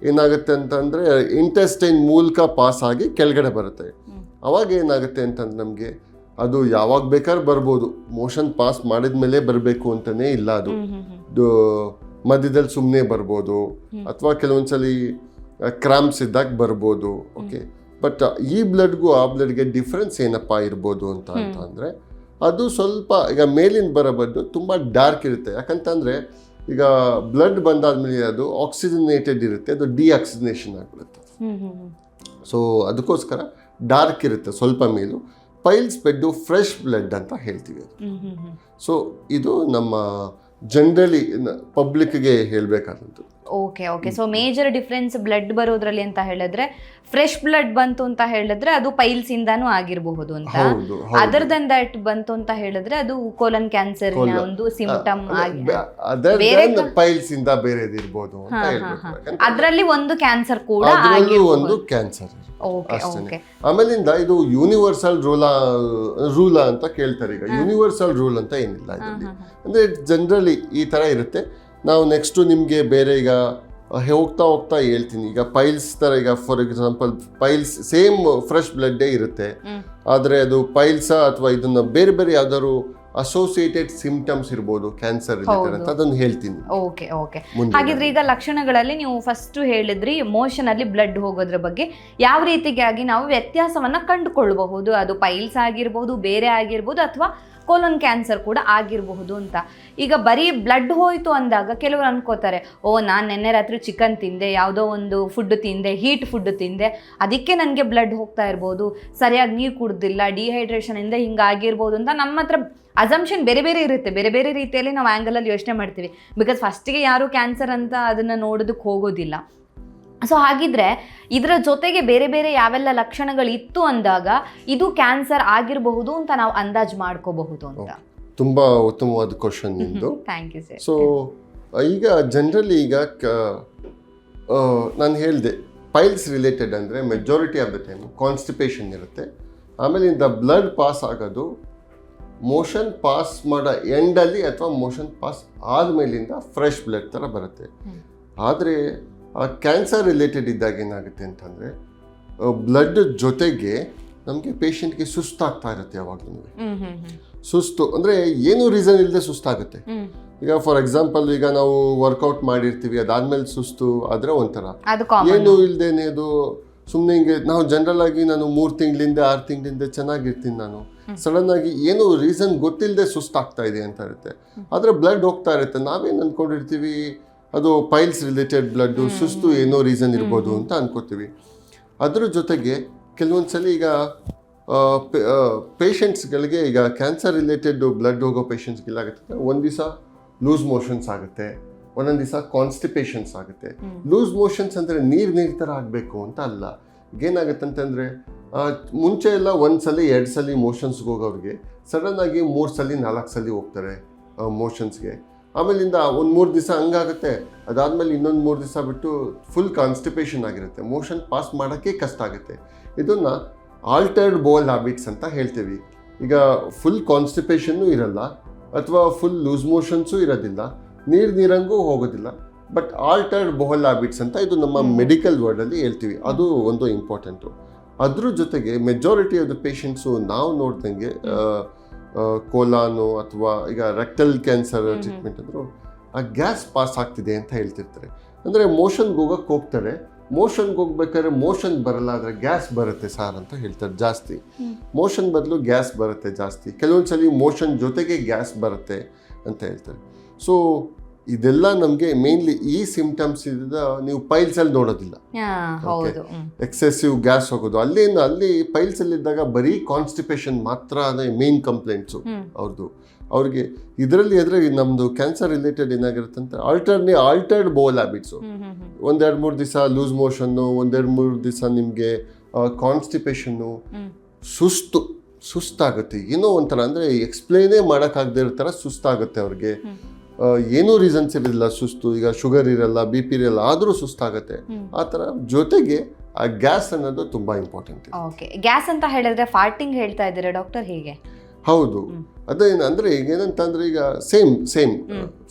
ಏನಾಗುತ್ತೆ ಅಂತಂದರೆ ಇಂಟೆಸ್ಟೈನ್ ಮೂಲಕ ಪಾಸ್ ಆಗಿ ಕೆಳಗಡೆ ಬರುತ್ತೆ. ಅವಾಗ ಏನಾಗುತ್ತೆ ಅಂತಂದ್ರೆ ನಮಗೆ ಅದು ಯಾವಾಗ ಬೇಕಾದ್ರೂ ಬರ್ಬೋದು. ಮೋಷನ್ ಪಾಸ್ ಮಾಡಿದ ಮೇಲೆ ಬರಬೇಕು ಅಂತಲೇ ಇಲ್ಲ. ಅದು ಮಧ್ಯದಲ್ಲಿ ಸುಮ್ಮನೆ ಬರ್ಬೋದು, ಅಥವಾ ಕೆಲವೊಂದ್ಸಲಿ ಕ್ರಾಂಪ್ಸ್ ಇದ್ದಾಗ ಬರ್ಬೋದು. ಓಕೆ, ಬಟ್ ಈ ಬ್ಲಡ್ಗೂ ಆ ಬ್ಲಡ್ಗೆ ಡಿಫ್ರೆನ್ಸ್ ಏನಪ್ಪ ಇರ್ಬೋದು ಅಂತ ಅಂದರೆ ಅದು ಸ್ವಲ್ಪ ಈಗ ಮೇಲಿಂದ ಬರೋಬದ್ದು ತುಂಬ ಡಾರ್ಕ್ ಇರುತ್ತೆ. ಯಾಕಂತಂದರೆ ಈಗ ಬ್ಲಡ್ ಬಂದಾದ್ಮೇಲೆ ಅದು ಆಕ್ಸಿಜನೇಟೆಡ್ ಇರುತ್ತೆ, ಅದು ಡಿಆಕ್ಸಿಜನೇಷನ್ ಆಗಿಬಿಡುತ್ತೆ. ಸೊ ಅದಕ್ಕೋಸ್ಕರ ಡಾರ್ಕ್ ಇರುತ್ತೆ ಸ್ವಲ್ಪ ಮೇಲು. ಪೈಲ್ಸ್ ಬೆಡ್ಡು ಫ್ರೆಶ್ ಬ್ಲಡ್ ಅಂತ ಹೇಳ್ತೀವಿ ಅದು. ಸೊ ಇದು ನಮ್ಮ ಜನರಲಿ ಪಬ್ಲಿಕ್ಗೆ ಹೇಳಬೇಕಾದಂಥದ್ದು. Okay okay. So major difference blood ಬರೋದ್ರಲ್ಲಿ ಅಂತ ಹೇಳಿದ್ರೆ ಫ್ರೆಶ್ ಬ್ಲಡ್ ಬಂತು ಅಂತ ಹೇಳಿದ್ರೆ ಅದು ಪೈಲ್ಸ್ ಇಂದಾನು ಆಗಿರಬಹುದು ಅಂತ, ಅದರ್ ದನ್ ದಟ್ ಬಂತು ಅಂತ ಹೇಳಿದ್ರೆ ಅದು ಕೋಲನ್ ಕ್ಯಾನ್ಸರ್ ಒಂದು ಸಿಂಪ್ಟಮ್ ಪೈಲ್ಸ್ ಇಂದ ಬೇರೆದಿರ್ಬೋದು ಅಂತ ಹೇಳ್ಬೇಕು. ಅದರಲ್ಲಿ ಒಂದು ಕ್ಯಾನ್ಸರ್ ಕೂಡ ಒಂದು ಕ್ಯಾನ್ಸರ್. ಆಮೇಲಿಂದ ಇದು ಯೂನಿವರ್ಸಲ್ ರೂಲ್ ಅಂತ ಕೇಳ್ತಾರೆ. ಈಗ ಯೂನಿವರ್ಸಲ್ ರೂಲ್ ಅಂತ ಏನಿಲ್ಲ ಇದರಲ್ಲಿ. ಅಂದ್ರೆ ಜನರಲಿ ಈ ತರ ಇರುತ್ತೆ. ನಾವು ನೆಕ್ಸ್ಟ್ ನಿಮಗೆ ಬೇರೆ ಈಗ ಹೋಗ್ತಾ ಹೋಗ್ತಾ ಹೇಳ್ತೀನಿ. ಈಗ ಪೈಲ್ಸ್ ತರ, ಈಗ for example piles same fresh ಬ್ಲಡ್ಡೇ ಇರುತ್ತೆ, ಆದರೆ ಅದು ಪೈಲ್ಸ ಅಥವಾ ಇದನ್ನ ಬೇರೆ ಬೇರೆ ಯಾವ್ದಾದ್ರು ಅಸೋಸಿಯೇಟೆಡ್ ಸಿಂಪ್ಟಮ್ಸ್ ಇರ್ಬೋದು ಕ್ಯಾನ್ಸರ್ ರಿಲೇಟೆಡ್ ಅಂತ ಅದನ್ನು ಹೇಳ್ತೀನಿ. Okay okay. ಹಾಗಿದ್ರೆ ಈಗ ಲಕ್ಷಣಗಳಲ್ಲಿ ನೀವು ಫಸ್ಟ್ ಹೇಳಿದ್ರಿ ಮೋಷನ್ ಅಲ್ಲಿ ಬ್ಲಡ್ ಹೋಗೋದ್ರ ಬಗ್ಗೆ ಯಾವ ರೀತಿಯಾಗಿ ನಾವು ವ್ಯತ್ಯಾಸವನ್ನ ಕಂಡುಕೊಳ್ಳಬಹುದು, ಅದು ಪೈಲ್ಸ್ ಆಗಿರ್ಬೋದು, ಬೇರೆ ಆಗಿರ್ಬೋದು, ಅಥವಾ ಕೋಲನ್ ಕ್ಯಾನ್ಸರ್ ಕೂಡ ಆಗಿರಬಹುದು ಅಂತ. ಈಗ ಬರೀ ಬ್ಲಡ್ ಹೋಯ್ತು ಅಂದಾಗ ಕೆಲವರು ಅನ್ಕೋತಾರೆ, ನಾನು ನೆನ್ನೆ ರಾತ್ರಿ ಚಿಕನ್ ತಿಂದೆ, ಯಾವುದೋ ಒಂದು ಫುಡ್ ತಿಂದೆ, ಹೀಟ್ ಫುಡ್ ತಿಂದೆ, ಅದಕ್ಕೆ ನನಗೆ ಬ್ಲಡ್ ಹೋಗ್ತಾ ಇರ್ಬೋದು, ಸರಿಯಾಗಿ ನೀರು ಕುಡ್ದಿಲ್ಲ, ಡಿಹೈಡ್ರೇಷನಿಂದ ಹಿಂಗಾಗಿರ್ಬೋದು ಅಂತ ನಮ್ಮ ಹತ್ರ ಅಸಂಪ್ಷನ್ ಬೇರೆ ಬೇರೆ ಇರುತ್ತೆ. ಬೇರೆ ಬೇರೆ ರೀತಿಯಲ್ಲಿ ನಾವು ಆ್ಯಂಗಲಲ್ಲಿ ಯೋಚನೆ ಮಾಡ್ತೀವಿ. ಬಿಕಾಸ್ ಫಸ್ಟಿಗೆ ಯಾರು ಕ್ಯಾನ್ಸರ್ ಅಂತ ಅದನ್ನು ನೋಡೋದಕ್ಕೆ ಹೋಗೋದಿಲ್ಲ. ಸೊ ಹಾಗಿದ್ರೆ ಇದರ ಜೊತೆಗೆ ಬೇರೆ ಬೇರೆ ಯಾವೆಲ್ಲ ಲಕ್ಷಣಗಳಿತ್ತು ಅಂದಾಗ ಇದು ಕ್ಯಾನ್ಸರ್ ಆಗಿರಬಹುದು ಅಂತ ನಾವು ಅಂದಾಜು ಮಾಡ್ಕೋಬಹುದು ಅಂತ. ತುಂಬಾ ಉತ್ತಮವಾದ ಕ್ವಶನ್ ನಿಮ್ದು. Thank you sir. ಸೊ ಈಗ ಜನರಲಿ ಈಗ ನಾನು ಹೇಳಿದೆ ಪೈಲ್ಸ್ ರಿಲೇಟೆಡ್ ಅಂದರೆ majority of the time constipation ಇರುತ್ತೆ. ಆಮೇಲೆ ಇಂದ ಬ್ಲಡ್ ಪಾಸ್ ಆಗೋದು ಮೋಷನ್ ಪಾಸ್ ಮಾಡೋ ಎಂಡಲ್ಲಿ ಅಥವಾ ಮೋಷನ್ ಪಾಸ್ ಆದಮೇಲಿಂದ ಫ್ರೆಶ್ ಬ್ಲಡ್ ಥರ ಬರುತ್ತೆ. ಆದರೆ ಕ್ಯಾನ್ಸರ್ ರಿಲೇಟೆಡ್ ಇದ್ದಾಗ ಏನಾಗುತ್ತೆ ಅಂತಂದರೆ ಬ್ಲಡ್ ಜೊತೆಗೆ ನಮಗೆ ಪೇಷಂಟ್ಗೆ ಸುಸ್ತಾಗ್ತಾ ಇರುತ್ತೆ. ಯಾವಾಗಲೂ ಸುಸ್ತು ಅಂದರೆ ಏನೂ ರೀಸನ್ ಇಲ್ಲದೆ ಸುಸ್ತಾಗುತ್ತೆ. ಈಗ ಫಾರ್ ಎಕ್ಸಾಂಪಲ್ ಈಗ ನಾವು ವರ್ಕೌಟ್ ಮಾಡಿರ್ತೀವಿ, ಅದಾದ್ಮೇಲೆ ಸುಸ್ತು ಆದರೆ ಒಂಥರ, ಏನೂ ಇಲ್ಲದೇನೆ ಅದು ಸುಮ್ಮನೆ ಹಿಂಗೆ ನಾವು ಜನರಲ್ ಆಗಿ ನಾನು 3 ತಿಂಗಳಿಂದ 6 ತಿಂಗಳಿಂದ ಚೆನ್ನಾಗಿರ್ತೀನಿ, ನಾನು ಸಡನ್ ಆಗಿ ಏನೂ ರೀಸನ್ ಗೊತ್ತಿಲ್ಲದೆ ಸುಸ್ತಾಗ್ತಾ ಇದೆ ಅಂತ ಇರುತ್ತೆ. ಆದರೆ ಬ್ಲಡ್ ಹೋಗ್ತಾ ಇರುತ್ತೆ. ನಾವೇನು ಅಂದ್ಕೊಂಡಿರ್ತೀವಿ ಅದು ಪೈಲ್ಸ್ ರಿಲೇಟೆಡ್ ಬ್ಲಡ್, ಸುಸ್ತು ಏನೋ ರೀಸನ್ ಇರ್ಬೋದು ಅಂತ ಅನ್ಕೋತೀವಿ. ಅದ್ರ ಜೊತೆಗೆ ಕೆಲವೊಂದ್ಸಲಿ ಈಗ ಪೇಷಂಟ್ಸ್ಗಳಿಗೆ ಈಗ ಕ್ಯಾನ್ಸರ್ ರಿಲೇಟೆಡ್ ಬ್ಲಡ್ ಹೋಗೋ ಪೇಷಂಟ್ಸ್ಗೆಲ್ಲ ಆಗುತ್ತೆ, ಒಂದು ದಿವಸ ಲೂಸ್ ಮೋಷನ್ಸ್ ಆಗುತ್ತೆ, ಒಂದೊಂದು ದಿವಸ ಕಾನ್ಸ್ಟಿಪೇಷನ್ಸ್ ಆಗುತ್ತೆ. ಲೂಸ್ ಮೋಷನ್ಸ್ ಅಂದರೆ ನೀರು ಥರ ಆಗಬೇಕು ಅಂತ ಅಲ್ಲ. ಏನಾಗುತ್ತೆ ಅಂತಂದರೆ ಮುಂಚೆ ಎಲ್ಲ 1 ಸಲ 2 ಸಲ ಮೋಷನ್ಸ್ಗೆ ಹೋಗೋರಿಗೆ ಸಡನ್ ಆಗಿ 3 ಸಲ 4 ಸಲ ಹೋಗ್ತಾರೆ ಮೋಷನ್ಸ್ಗೆ. ಆಮೇಲಿಂದ ಒಂದು 3 ದಿವಸ ಹಂಗಾಗುತ್ತೆ, ಅದಾದಮೇಲೆ ಇನ್ನೊಂದು 3 ದಿವಸ ಬಿಟ್ಟು ಫುಲ್ ಕಾನ್ಸ್ಟಿಪೇಷನ್ ಆಗಿರುತ್ತೆ, ಮೋಷನ್ ಪಾಸ್ ಮಾಡೋಕ್ಕೆ ಕಷ್ಟ ಆಗುತ್ತೆ. ಇದನ್ನು ಆಲ್ಟರ್ಡ್ ಬೌಲ್ ಹ್ಯಾಬಿಟ್ಸ್ ಅಂತ ಹೇಳ್ತೀವಿ. ಈಗ ಫುಲ್ ಕಾನ್ಸ್ಟಿಪೇಷನ್ನು ಇರಲ್ಲ ಅಥವಾ ಫುಲ್ ಲೂಸ್ ಮೋಷನ್ಸು ಇರೋದಿಲ್ಲ, ನೀರಂಗೂ ಹೋಗೋದಿಲ್ಲ, ಬಟ್ ಆಲ್ಟರ್ಡ್ ಬೌಲ್ ಹ್ಯಾಬಿಟ್ಸ್ ಅಂತ ಇದು ನಮ್ಮ ಮೆಡಿಕಲ್ ವರ್ಡಲ್ಲಿ ಹೇಳ್ತೀವಿ. ಅದು ಒಂದು ಇಂಪಾರ್ಟೆಂಟು. ಅದ್ರ ಜೊತೆಗೆ ಮೆಜಾರಿಟಿ ಆಫ್ ದ ಪೇಷಂಟ್ಸು ನಾವು ನೋಡ್ದಂಗೆ ಕೋಲಾನು ಅಥವಾ ಈಗ ರೆಕ್ಟಲ್ ಕ್ಯಾನ್ಸರ್ ಟ್ರೀಟ್ಮೆಂಟ್ ಅಂದರು ಆ ಗ್ಯಾಸ್ ಪಾಸ್ ಆಗ್ತಿದೆ ಅಂತ ಹೇಳ್ತಿರ್ತಾರೆ. ಅಂದರೆ ಮೋಷನ್ಗೆ ಹೋಗ್ತಾರೆ, ಮೋಷನ್ಗೆ ಹೋಗ್ಬೇಕಾದ್ರೆ ಮೋಷನ್ ಬರಲ್ಲ, ಆದರೆ ಗ್ಯಾಸ್ ಬರುತ್ತೆ ಸಾರ್ ಅಂತ ಹೇಳ್ತಾರೆ. ಜಾಸ್ತಿ ಮೋಷನ್ ಬದಲು ಗ್ಯಾಸ್ ಬರುತ್ತೆ ಜಾಸ್ತಿ, ಕೆಲವೊಂದ್ಸಲಿ ಮೋಷನ್ ಜೊತೆಗೆ ಗ್ಯಾಸ್ ಬರುತ್ತೆ ಅಂತ ಹೇಳ್ತಾರೆ. ಸೊ ಇದೆಲ್ಲ ನಮಗೆ ಮೇನ್ಲಿ ಈ ಸಿಂಪ್ಟಮ್ಸ್ ಇದ್ದ ನೀವು ಪೈಲ್ಸಲ್ಲಿ ನೋಡೋದಿಲ್ಲ. ಎಕ್ಸೆಸಿವ್ ಗ್ಯಾಸ್ ಹೋಗೋದು ಅಲ್ಲಿ ಪೈಲ್ಸಲ್ಲಿದ್ದಾಗ ಬರೀ ಕಾನ್ಸ್ಟಿಪೇಷನ್ ಮಾತ್ರ ಅದೇ ಮೇನ್ ಕಂಪ್ಲೇಂಟ್ಸು ಅವ್ರಿಗೆ. ಇದರಲ್ಲಿ ಎದುರು ನಮ್ಮದು ಕ್ಯಾನ್ಸರ್ ರಿಲೇಟೆಡ್ ಏನಾಗಿರುತ್ತೆ ಅಂತ ಆಲ್ಟರ್ಡ್ ಬೌಲ್ ಹ್ಯಾಬಿಟ್ಸು. 1-2-3 ದಿವಸ ಲೂಸ್ ಮೋಷನ್ನು, 1-2-3 ದಿವಸ ನಿಮಗೆ ಕಾನ್ಸ್ಟಿಪೇಷನ್ನು, ಸುಸ್ತಾಗುತ್ತೆ, ಏನೋ ಒಂಥರ ಅಂದರೆ ಎಕ್ಸ್ಪ್ಲೇನೇ ಮಾಡೋಕ್ಕಾಗದೇ ಇರೋ ಥರ ಸುಸ್ತಾಗುತ್ತೆ ಅವ್ರಿಗೆ. ಏನೂ ರೀಸನ್ಸ್ ಇರೋದಿಲ್ಲ ಸುಸ್ತು. ಈಗ ಶುಗರ್ ಇರಲ್ಲ, BP ಇರಲ್ಲ, ಆದರೂ ಸುಸ್ತಾಗುತ್ತೆ. ಆ ಥರ ಜೊತೆಗೆ ಆ ಗ್ಯಾಸ್ ಅನ್ನೋದು ತುಂಬ ಇಂಪಾರ್ಟೆಂಟ್. ಓಕೆ, ಗ್ಯಾಸ್ ಅಂತ ಹೇಳಿದ್ರೆ ಫಾರ್ಟಿಂಗ್ ಹೇಳ್ತಾ ಇದ್ದೀರಾ ಡಾಕ್ಟರ್, ಹೇಗೆ? ಹೌದು, ಅದೇನು ಅಂದರೆ ಈಗ ಏನಂತಂದರೆ ಈಗ ಸೇಮ್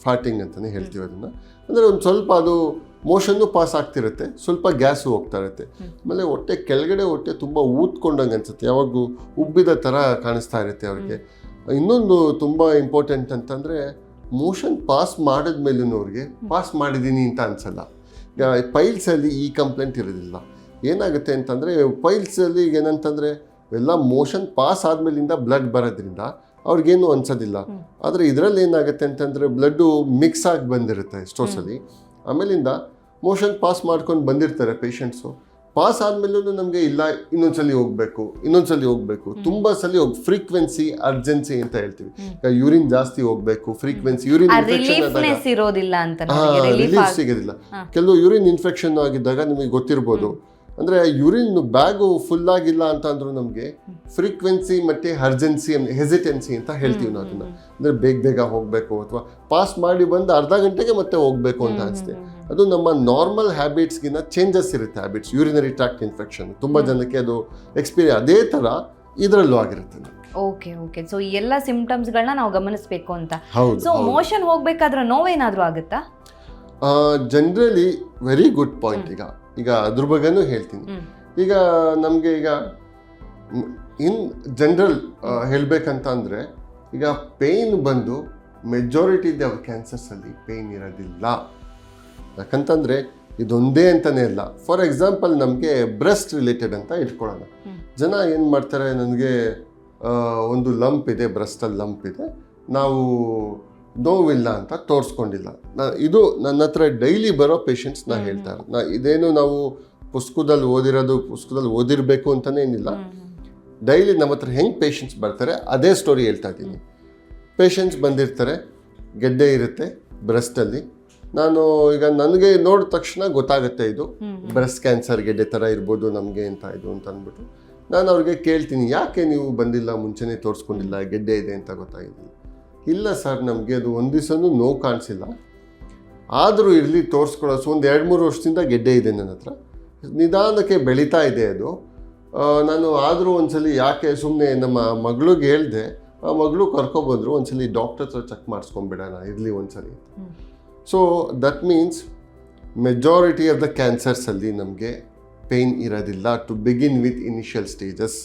ಫಾರ್ಟಿಂಗ್ ಅಂತಲೇ ಹೇಳ್ತೀವಿ ಅದನ್ನು. ಅಂದರೆ ಒಂದು ಸ್ವಲ್ಪ ಅದು ಮೋಷನ್ನು ಪಾಸ್ ಆಗ್ತಿರುತ್ತೆ, ಸ್ವಲ್ಪ ಗ್ಯಾಸು ಹೋಗ್ತಾ ಇರುತ್ತೆ. ಆಮೇಲೆ ಕೆಳಗಡೆ ಹೊಟ್ಟೆ ತುಂಬ ಊದ್ಕೊಂಡಂಗೆ ಅನಿಸುತ್ತೆ, ಯಾವಾಗೂ ಉಬ್ಬಿದ ಥರ ಕಾಣಿಸ್ತಾ ಇರುತ್ತೆ ಅವ್ರಿಗೆ. ಇನ್ನೊಂದು ತುಂಬ ಇಂಪಾರ್ಟೆಂಟ್ ಅಂತಂದರೆ ಮೋಷನ್ ಪಾಸ್ ಮಾಡಿದ್ಮೇಲೂ ಅವ್ರಿಗೆ ಪಾಸ್ ಮಾಡಿದ್ದೀನಿ ಅಂತ ಅನಿಸಲ್ಲ. ಈಗ ಪೈಲ್ಸಲ್ಲಿ ಈ ಕಂಪ್ಲೇಂಟ್ ಇರೋದಿಲ್ಲ. ಏನಾಗುತ್ತೆ ಅಂತಂದರೆ ಪೈಲ್ಸಲ್ಲಿ ಏನಂತಂದರೆ ಎಲ್ಲ ಮೋಷನ್ ಪಾಸ್ ಆದಮೇಲಿಂದ ಬ್ಲಡ್ ಬರೋದ್ರಿಂದ ಅವ್ರಿಗೇನು ಅನ್ಸೋದಿಲ್ಲ. ಆದರೆ ಇದರಲ್ಲಿ ಏನಾಗುತ್ತೆ ಅಂತಂದರೆ ಬ್ಲಡ್ಡು ಮಿಕ್ಸ್ ಆಗಿ ಬಂದಿರುತ್ತೆ ಎಷ್ಟೋ ಸಲ. ಆಮೇಲಿಂದ ಮೋಷನ್ ಪಾಸ್ ಮಾಡ್ಕೊಂಡು ಬಂದಿರ್ತಾರೆ ಪೇಷಂಟ್ಸು, ಪಾಸ್ ಆದ್ಮೇಲೂ ನಮಗೆ ಇಲ್ಲ ಇನ್ನೊಂದ್ಸಲಿ ಹೋಗ್ಬೇಕು ತುಂಬಾ ಸಲ ಫ್ರೀಕ್ವೆನ್ಸಿ ಅರ್ಜೆನ್ಸಿ ಅಂತ ಹೇಳ್ತೀವಿ. ಯೂರಿನ್ ಜಾಸ್ತಿ ಹೋಗ್ಬೇಕು, ಫ್ರೀಕ್ವೆನ್ಸಿ ಯೂರಿನ್ ರಿಲೀಫ್ನೆಸ್ ಇರೋದಿಲ್ಲ ಅಂತ ರಿಲೀಫ್ ಸಿಗೋದಿಲ್ಲ. ಕೆಲವು ಯೂರಿನ್ ಇನ್ಫೆಕ್ಷನ್ ಆಗಿದ್ದಾಗ ನಿಮಗೆ ಗೊತ್ತಿರ್ಬೋದು, ಅಂದ್ರೆ ಯೂರಿನ್ ಬ್ಯಾಗು ಫುಲ್ ಆಗಿಲ್ಲ ಅಂತ ಅಂದ್ರೂ ನಮಗೆ ಫ್ರೀಕ್ವೆನ್ಸಿ ಮತ್ತೆ ಅರ್ಜೆನ್ಸಿ ಹೆಸಿಟೆನ್ಸಿ ಅಂತ ಹೇಳ್ತೀವಿ ನಾವು ಅದನ್ನ. ಅಂದ್ರೆ ಬೇಗ ಹೋಗ್ಬೇಕು ಅಥವಾ ಪಾಸ್ ಮಾಡಿ ಬಂದು ಅರ್ಧ ಗಂಟೆಗೆ ಮತ್ತೆ ಹೋಗ್ಬೇಕು ಅಂತ ಅನ್ಸುತ್ತೆ. ಅದು ನಮ್ಮ ನಾರ್ಮಲ್ ಹ್ಯಾಬಿಟ್ಸ್ಗಿನ್ನ ಚೇಂಜಸ್ ಇರುತ್ತೆ. ಹ್ಯಾಬಿಟ್ಸ್, ಯೂರಿನರಿ ಟ್ರಾಕ್ಟ್ ಇನ್ಫೆಕ್ಷನ್ ತುಂಬಾ ಜನಕ್ಕೆ ಅದು ಎಕ್ಸ್ಪೀರಿಯನ್ಸ್ ಅದೇ ತರ ಇದರಲ್ಲೂ ಆಗಿರುತ್ತೆ. ಓಕೆ ಸೊ ಈ ಎಲ್ಲ ಸಿಂಪ್ಟಮ್ಸ್ಗಳನ್ನ ನಾವು ಗಮನಿಸಬೇಕು ಅಂತ. ಹೌದು. ಸೊ ಮೋಷನ್ ಹೋಗ್ಬೇಕಾದ್ರೆ ನೋವೇನಾದ್ರೂ ಆಗುತ್ತಾ? Generally very good point. ಈಗ ಅದ್ರ ಬಗ್ಗೆನೂ ಹೇಳ್ತೀನಿ. ಈಗ ನಮಗೆ ಇನ್ ಜನರಲ್ ಹೇಳ್ಬೇಕಂತ ಅಂದ್ರೆ ಈಗ ಪೇಯ್ನ್ ಬಂದು ಮೆಜಾರಿಟಿ ಕ್ಯಾನ್ಸರ್ಸ್ ಅಲ್ಲಿ ಪೇಯ್ನ್ ಇರೋದಿಲ್ಲ. ಯಾಕಂತಂದ್ರೆ ಇದೊಂದೇ ಅಂತಾನೆ ಇಲ್ಲ. ಫಾರ್ ಎಕ್ಸಾಂಪಲ್ ನಮಗೆ ಬ್ರೆಸ್ಟ್ ರಿಲೇಟೆಡ್ ಅಂತ ಇಟ್ಕೊಳ್ಳೋಣ. ಜನ ಏನು ಮಾಡ್ತಾರೆ, ನನಗೆ ಒಂದು ಲಂಪ್ ಇದೆ, ಬ್ರೆಸ್ಟಲ್ಲಿ ಲಂಪ್ ಇದೆ, ನಾವು ನೋವಿಲ್ಲ ಅಂತ ತೋರಿಸ್ಕೊಂಡಿಲ್ಲ. ಇದು ನನ್ನ ಹತ್ರ ಡೈಲಿ ಬರೋ ಪೇಷಂಟ್ಸ್ ನಾ ಹೇಳ್ತಾರೆ. ಇದೇನು ನಾವು ಪುಸ್ತಕದಲ್ಲಿ ಓದಿರಬೇಕು ಅಂತಲೇ ಏನಿಲ್ಲ. ಡೈಲಿ ನಮ್ಮ ಹತ್ರ ಹೆಂಗೆ ಪೇಷಂಟ್ಸ್ ಬರ್ತಾರೆ ಅದೇ ಸ್ಟೋರಿ ಹೇಳ್ತಾ ಇದ್ದೀನಿ. ಪೇಷಂಟ್ಸ್ ಬಂದಿರ್ತಾರೆ, ಗೆಡ್ಡೆ ಇರುತ್ತೆ ಬ್ರೆಸ್ಟಲ್ಲಿ. ನಾನು ಈಗ ನನಗೆ ನೋಡಿದ ತಕ್ಷಣ ಗೊತ್ತಾಗುತ್ತೆ ಇದು ಬ್ರೆಸ್ಟ್ ಕ್ಯಾನ್ಸರ್ ಗೆಡ್ಡೆ ಥರ ಇರ್ಬೋದು ನಮಗೆ ಅಂತ ಇದು ಅಂತ ಅಂದ್ಬಿಟ್ಟು ನಾನು ಅವ್ರಿಗೆ ಕೇಳ್ತೀನಿ, ಯಾಕೆ ನೀವು ಬಂದಿಲ್ಲ, ಮುಂಚೆನೇ ತೋರಿಸ್ಕೊಂಡಿಲ್ಲ, ಗೆಡ್ಡೆ ಇದೆ ಅಂತ ಗೊತ್ತಾಗಿಲ್ಲ. ಇಲ್ಲ ಸರ್, ನಮಗೆ ಅದು ಒಂದು ದಿವಸನೂ ನೋವು ಕಾಣಿಸಿಲ್ಲ, ಆದರೂ ಇರಲಿ ತೋರಿಸ್ಕೊಳ್ಳೋ. ಒಂದು 2-3 ವರ್ಷದಿಂದ ಗೆಡ್ಡೆ ಇದೆ ನನ್ನ ಹತ್ರ, ನಿಧಾನಕ್ಕೆ ಬೆಳೀತಾ ಇದೆ ಅದು. ನಾನು ಆದರೂ ಒಂದ್ಸಲಿ ಯಾಕೆ ಸುಮ್ಮನೆ ನಮ್ಮ ಮಗಳಿಗೆ ಹೇಳಿದೆ, ಆ ಮಗಳು ಕರ್ಕೊಬಂದರು, ಒಂದ್ಸಲಿ ಡಾಕ್ಟರ್ ಹತ್ರ ಚೆಕ್ ಮಾಡಿಸ್ಕೊಂಬಿಡೋಣ ಇರಲಿ ಒಂದ್ಸಲಿ. So that means majority of the ಕ್ಯಾನ್ಸರ್ಸಲ್ಲಿ ನಮಗೆ ಪೇಯ್ನ್ ಇರೋದಿಲ್ಲ to begin with initial stages.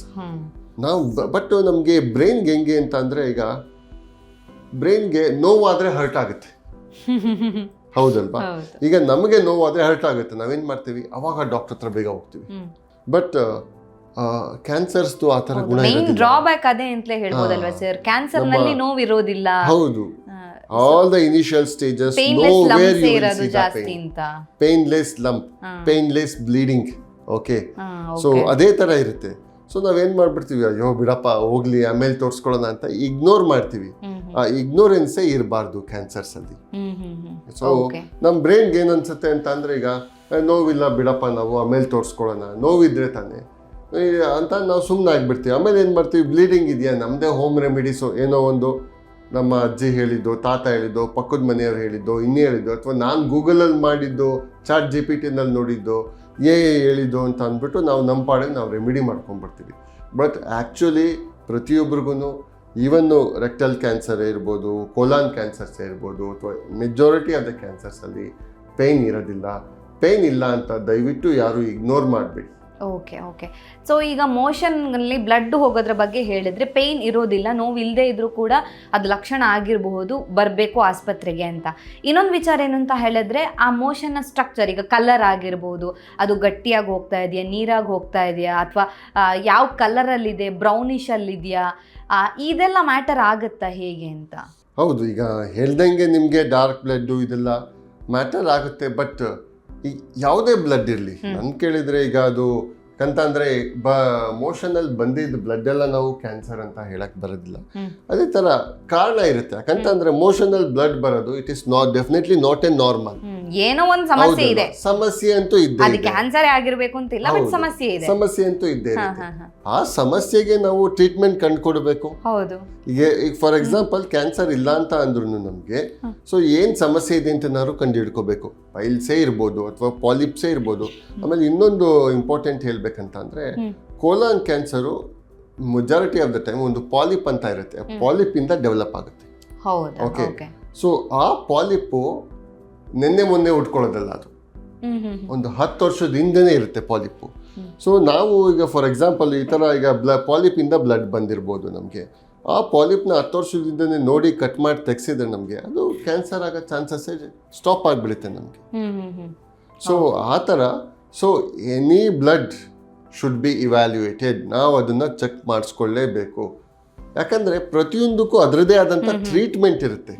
ನಾವು ಬಟ್ ನಮಗೆ ಬ್ರೈನ್ಗೆ ಹೆಂಗೆ ಅಂತ ಅಂದರೆ, ಈಗ ಬ್ರೈನ್ಗೆ ನೋವಾದರೆ ಹರ್ಟ್ ಆಗುತ್ತೆ, ಹೌದಲ್ವಾ? ಈಗ ನಮಗೆ ನೋವಾದರೆ ಹರ್ಟ್ ಆಗುತ್ತೆ, ನಾವೇನು ಮಾಡ್ತೀವಿ, ಅವಾಗ ಡಾಕ್ಟರ್ ಹತ್ರ ಬೇಗ ಹೋಗ್ತೀವಿ. ಬಟ್ ಕ್ಯಾನ್ಸರ್ಸ್ದು ಆ ಥರ ಗುಣ ಇರೋದಿಲ್ಲ. ಡ್ರಾಬ್ಯಾಕ್ ಅದೇ ಅಂತಲೇ ಹೇಳ್ಬೋದಲ್ವಾ ಸರ್, ಕ್ಯಾನ್ಸರ್ನಲ್ಲಿ ನೋವು ಇರೋದಿಲ್ಲ. ಹೌದು, all the initial stages, nowhere you will see the pain. Painless lump, painless bleeding. Okay, so ಅದೇ ಥರ ಇರುತ್ತೆ. ಸೊ ನಾವೇನು ಮಾಡ್ಬಿಡ್ತೀವಿ, ಅಯ್ಯೋ ಬಿಡಪ್ಪ ಹೋಗ್ಲಿ ಆಮೇಲೆ ತೋರಿಸ್ಕೊಳ್ಳೋಣ ಅಂತ ಇಗ್ನೋರ್ ಮಾಡ್ತೀವಿ. ಆ ಇಗ್ನೋರೆನ್ಸೇ ಇರಬಾರ್ದು ಕ್ಯಾನ್ಸರ್ಸಲ್ಲಿ. ಸೊ ನಮ್ಮ ಬ್ರೈನ್ಗೆ ಏನು ಅನ್ಸುತ್ತೆ ಅಂತ ಅಂದರೆ, ಈಗ ನೋವಿಲ್ಲ ಬಿಡಪ್ಪ ನಾವು ಆಮೇಲೆ ತೋರಿಸ್ಕೊಳ್ಳೋಣ, ನೋವಿದ್ರೆ ತಾನೆ ಅಂತ ನಾವು ಸುಮ್ಮನೆ ಆಗಿಬಿಡ್ತೀವಿ. ಆಮೇಲೆ ಏನು ಮಾಡ್ತೀವಿ, ಬ್ಲೀಡಿಂಗ್ ಇದೆಯಾ, ನಮ್ಮದೇ ಹೋಮ್ ರೆಮಿಡೀಸು, ಏನೋ ಒಂದು ನಮ್ಮ ಅಜ್ಜಿ ಹೇಳಿದ್ದು, ತಾತ ಹೇಳಿದ್ದು, ಪಕ್ಕದ ಮನೆಯವ್ರು ಹೇಳಿದ್ದು, ಇನ್ನೇ ಹೇಳಿದ್ದು, ಅಥವಾ ನಾನು ಗೂಗಲಲ್ಲಿ ಮಾಡಿದ್ದು, ಚಾಟ್ GPT-ನಲ್ಲಿ ನೋಡಿದ್ದು, ಹೇಳಿದ್ದು ಅಂತ ಅಂದ್ಬಿಟ್ಟು ನಾವು ನಮ್ಮ ಪಾಡಿಗೆ ನಾವು ರೆಮಿಡಿ ಮಾಡ್ಕೊಂಡ್ಬರ್ತೀವಿ. ಬಟ್ ಆ್ಯಕ್ಚುಲಿ ಪ್ರತಿಯೊಬ್ಬರಿಗೂ ಈವನ್ನು ರೆಕ್ಟಲ್ ಕ್ಯಾನ್ಸರ್ ಇರ್ಬೋದು, ಕೋಲಾನ್ ಕ್ಯಾನ್ಸರ್ಸ್ ಇರ್ಬೋದು, ಅಥವಾ ಮೆಜಾರಿಟಿ ಆಫ್ ದ ಕ್ಯಾನ್ಸರ್ಸಲ್ಲಿ ಪೇಯ್ನ್ ಇರೋದಿಲ್ಲ. ಪೇಯ್ನ್ ಇಲ್ಲ ಅಂತ ದಯವಿಟ್ಟು ಯಾರು ಇಗ್ನೋರ್ ಮಾಡಬೇಡಿ. ಓಕೆ ಸೊ ಈಗ ಮೋಷನ್ನಲ್ಲಿ ಬ್ಲಡ್ ಹೋಗೋದ್ರ ಬಗ್ಗೆ ಹೇಳಿದ್ರೆ, ಪೇಯ್ನ್ ಇರೋದಿಲ್ಲ, ನೋವು ಇಲ್ಲದೆ ಇದ್ರೂ ಕೂಡ ಅದು ಲಕ್ಷಣ ಆಗಿರಬಹುದು, ಬರಬೇಕು ಆಸ್ಪತ್ರೆಗೆ ಅಂತ. ಇನ್ನೊಂದು ವಿಚಾರ ಏನು ಅಂತ ಹೇಳಿದ್ರೆ, ಆ ಮೋಷನ್ನ ಸ್ಟ್ರಕ್ಚರ್, ಈಗ ಕಲರ್ ಆಗಿರ್ಬೋದು, ಅದು ಗಟ್ಟಿಯಾಗಿ ಹೋಗ್ತಾ ಇದೆಯಾ, ನೀರಾಗಿ ಹೋಗ್ತಾ ಇದೆಯಾ, ಅಥವಾ ಯಾವ ಕಲರಲ್ಲಿದೆ, ಬ್ರೌನಿಷಲ್ಲಿದೆಯಾ, ಇದೆಲ್ಲ ಮ್ಯಾಟರ್ ಆಗುತ್ತಾ ಹೇಗೆ ಅಂತ? ಹೌದು, ಈಗ ಹೇಳ್ದಂಗೆ ನಿಮಗೆ ಡಾರ್ಕ್ ಬ್ಲಡ್ಡು ಇದೆಲ್ಲ ಮ್ಯಾಟರ್ ಆಗುತ್ತೆ. ಬಟ್ ಯಾವುದೇ ಬ್ಲಡ್ ಇರಲಿ, ನನ್ ಕೇಳಿದ್ರೆ ಈಗ ಅದು ಯಾಕಂತಂದ್ರೆ ಮೋಷನಲ್ಲಿ ಬಂದಿದ್ದ ಬ್ಲಡ್ ಎಲ್ಲ ನಾವು ಕ್ಯಾನ್ಸರ್ ಅಂತ ಹೇಳಕ್ ಬರೋದಿಲ್ಲ. ಅದೇ ತರ ಕಾರಣ ಇರುತ್ತೆ. ಯಾಕಂತಂದ್ರೆ ಮೋಷನಲ್ಲಿ ಬ್ಲಡ್ ಬರೋದು it is definitely not A normal. ಏನೋ ಒಂದು ಸಮಸ್ಯೆ ಇದೆ, ಸಮಸ್ಯೆ ಅಂತೂ ಇದ್ದೇ ಇದೆ. ಕ್ಯಾನ್ಸರ್ ಆಗಿರ್ಬೇಕು ಅಂತ ಇಲ್ಲ, ಬಟ್ ಸಮಸ್ಯೆ ಇದೆ, ಸಮಸ್ಯೆ ಅಂತೂ ಇದ್ದೇ ಇರುತ್ತೆ. ಆ ಸಮಸ್ಯೆಗೆ ನಾವು ಟ್ರೀಟ್ಮೆಂಟ್ ಕಂಡುಕೊಡ್ಬೇಕು. ಹೌದು, ಈಗ ಫಾರ್ ಎಕ್ಸಾಂಪಲ್ ಕ್ಯಾನ್ಸರ್ ಇಲ್ಲ ಅಂತ ಅಂದ್ರೂ ನಮ್ಗೆ ಸೊ ಏನ್ ಸಮಸ್ಯೆ ಇದೆ ಅಂತ ನಾವು ಕಂಡು ಹಿಡ್ಕೋಬೇಕು. ಪೈಲ್ಸೇ ಇರ್ಬೋದು ಅಥವಾ ಪಾಲಿಪ್ಸೇ ಇರ್ಬೋದು. ಆಮೇಲೆ ಇನ್ನೊಂದು ಇಂಪಾರ್ಟೆಂಟ್ ಹೇಳ್ಬೇಕಂತ ಅಂದ್ರೆ, colon cancer majority of the time ಒಂದು ಪಾಲಿಪ್ ಅಂತ ಇರುತ್ತೆ, ಪಾಲಿಪ್ ಇಂದ ಡೆವಲಪ್ ಆಗುತ್ತೆ. ಓಕೆ, ಸೊ ಆ ಪಾಲಿಪ್ಪು ನಿನ್ನೆ ಮೊನ್ನೆ ಉಟ್ಕೊಳ್ಳೋದಲ್ಲ, ಅದು ಒಂದು 10 ವರ್ಷದ ಹಿಂದೆನೇ ಇರುತ್ತೆ ಪಾಲಿಪ್ಪು. ಸೊ ನಾವು ಈಗ ಫಾರ್ ಎಕ್ಸಾಂಪಲ್ ಈ ಥರ ಈಗ ಪಾಲಿಪ್ ಇಂದ ಬ್ಲಡ್ ಬಂದಿರ್ಬೋದು ನಮಗೆ. ಆ ಪಾಲಿಪ್ನ 10 ವರ್ಷದಿಂದನೇ ನೋಡಿ ಕಟ್ ಮಾಡಿ ತೆಗೆಸಿದ್ರೆ ನಮಗೆ ಅದು ಕ್ಯಾನ್ಸರ್ ಆಗೋ ಚಾನ್ಸಸ್ ಸ್ಟಾಪ್ ಆಗಿಬಿಡುತ್ತೆ ನಮಗೆ. ಸೊ ಆ ಥರ, so any blood should be evaluated. ನಾವು ಅದನ್ನು ಚೆಕ್ ಮಾಡಿಸ್ಕೊಳ್ಳೇಬೇಕು. ಯಾಕಂದರೆ ಪ್ರತಿಯೊಂದಕ್ಕೂ ಅದರದೇ ಆದಂಥ ಟ್ರೀಟ್ಮೆಂಟ್ ಇರುತ್ತೆ.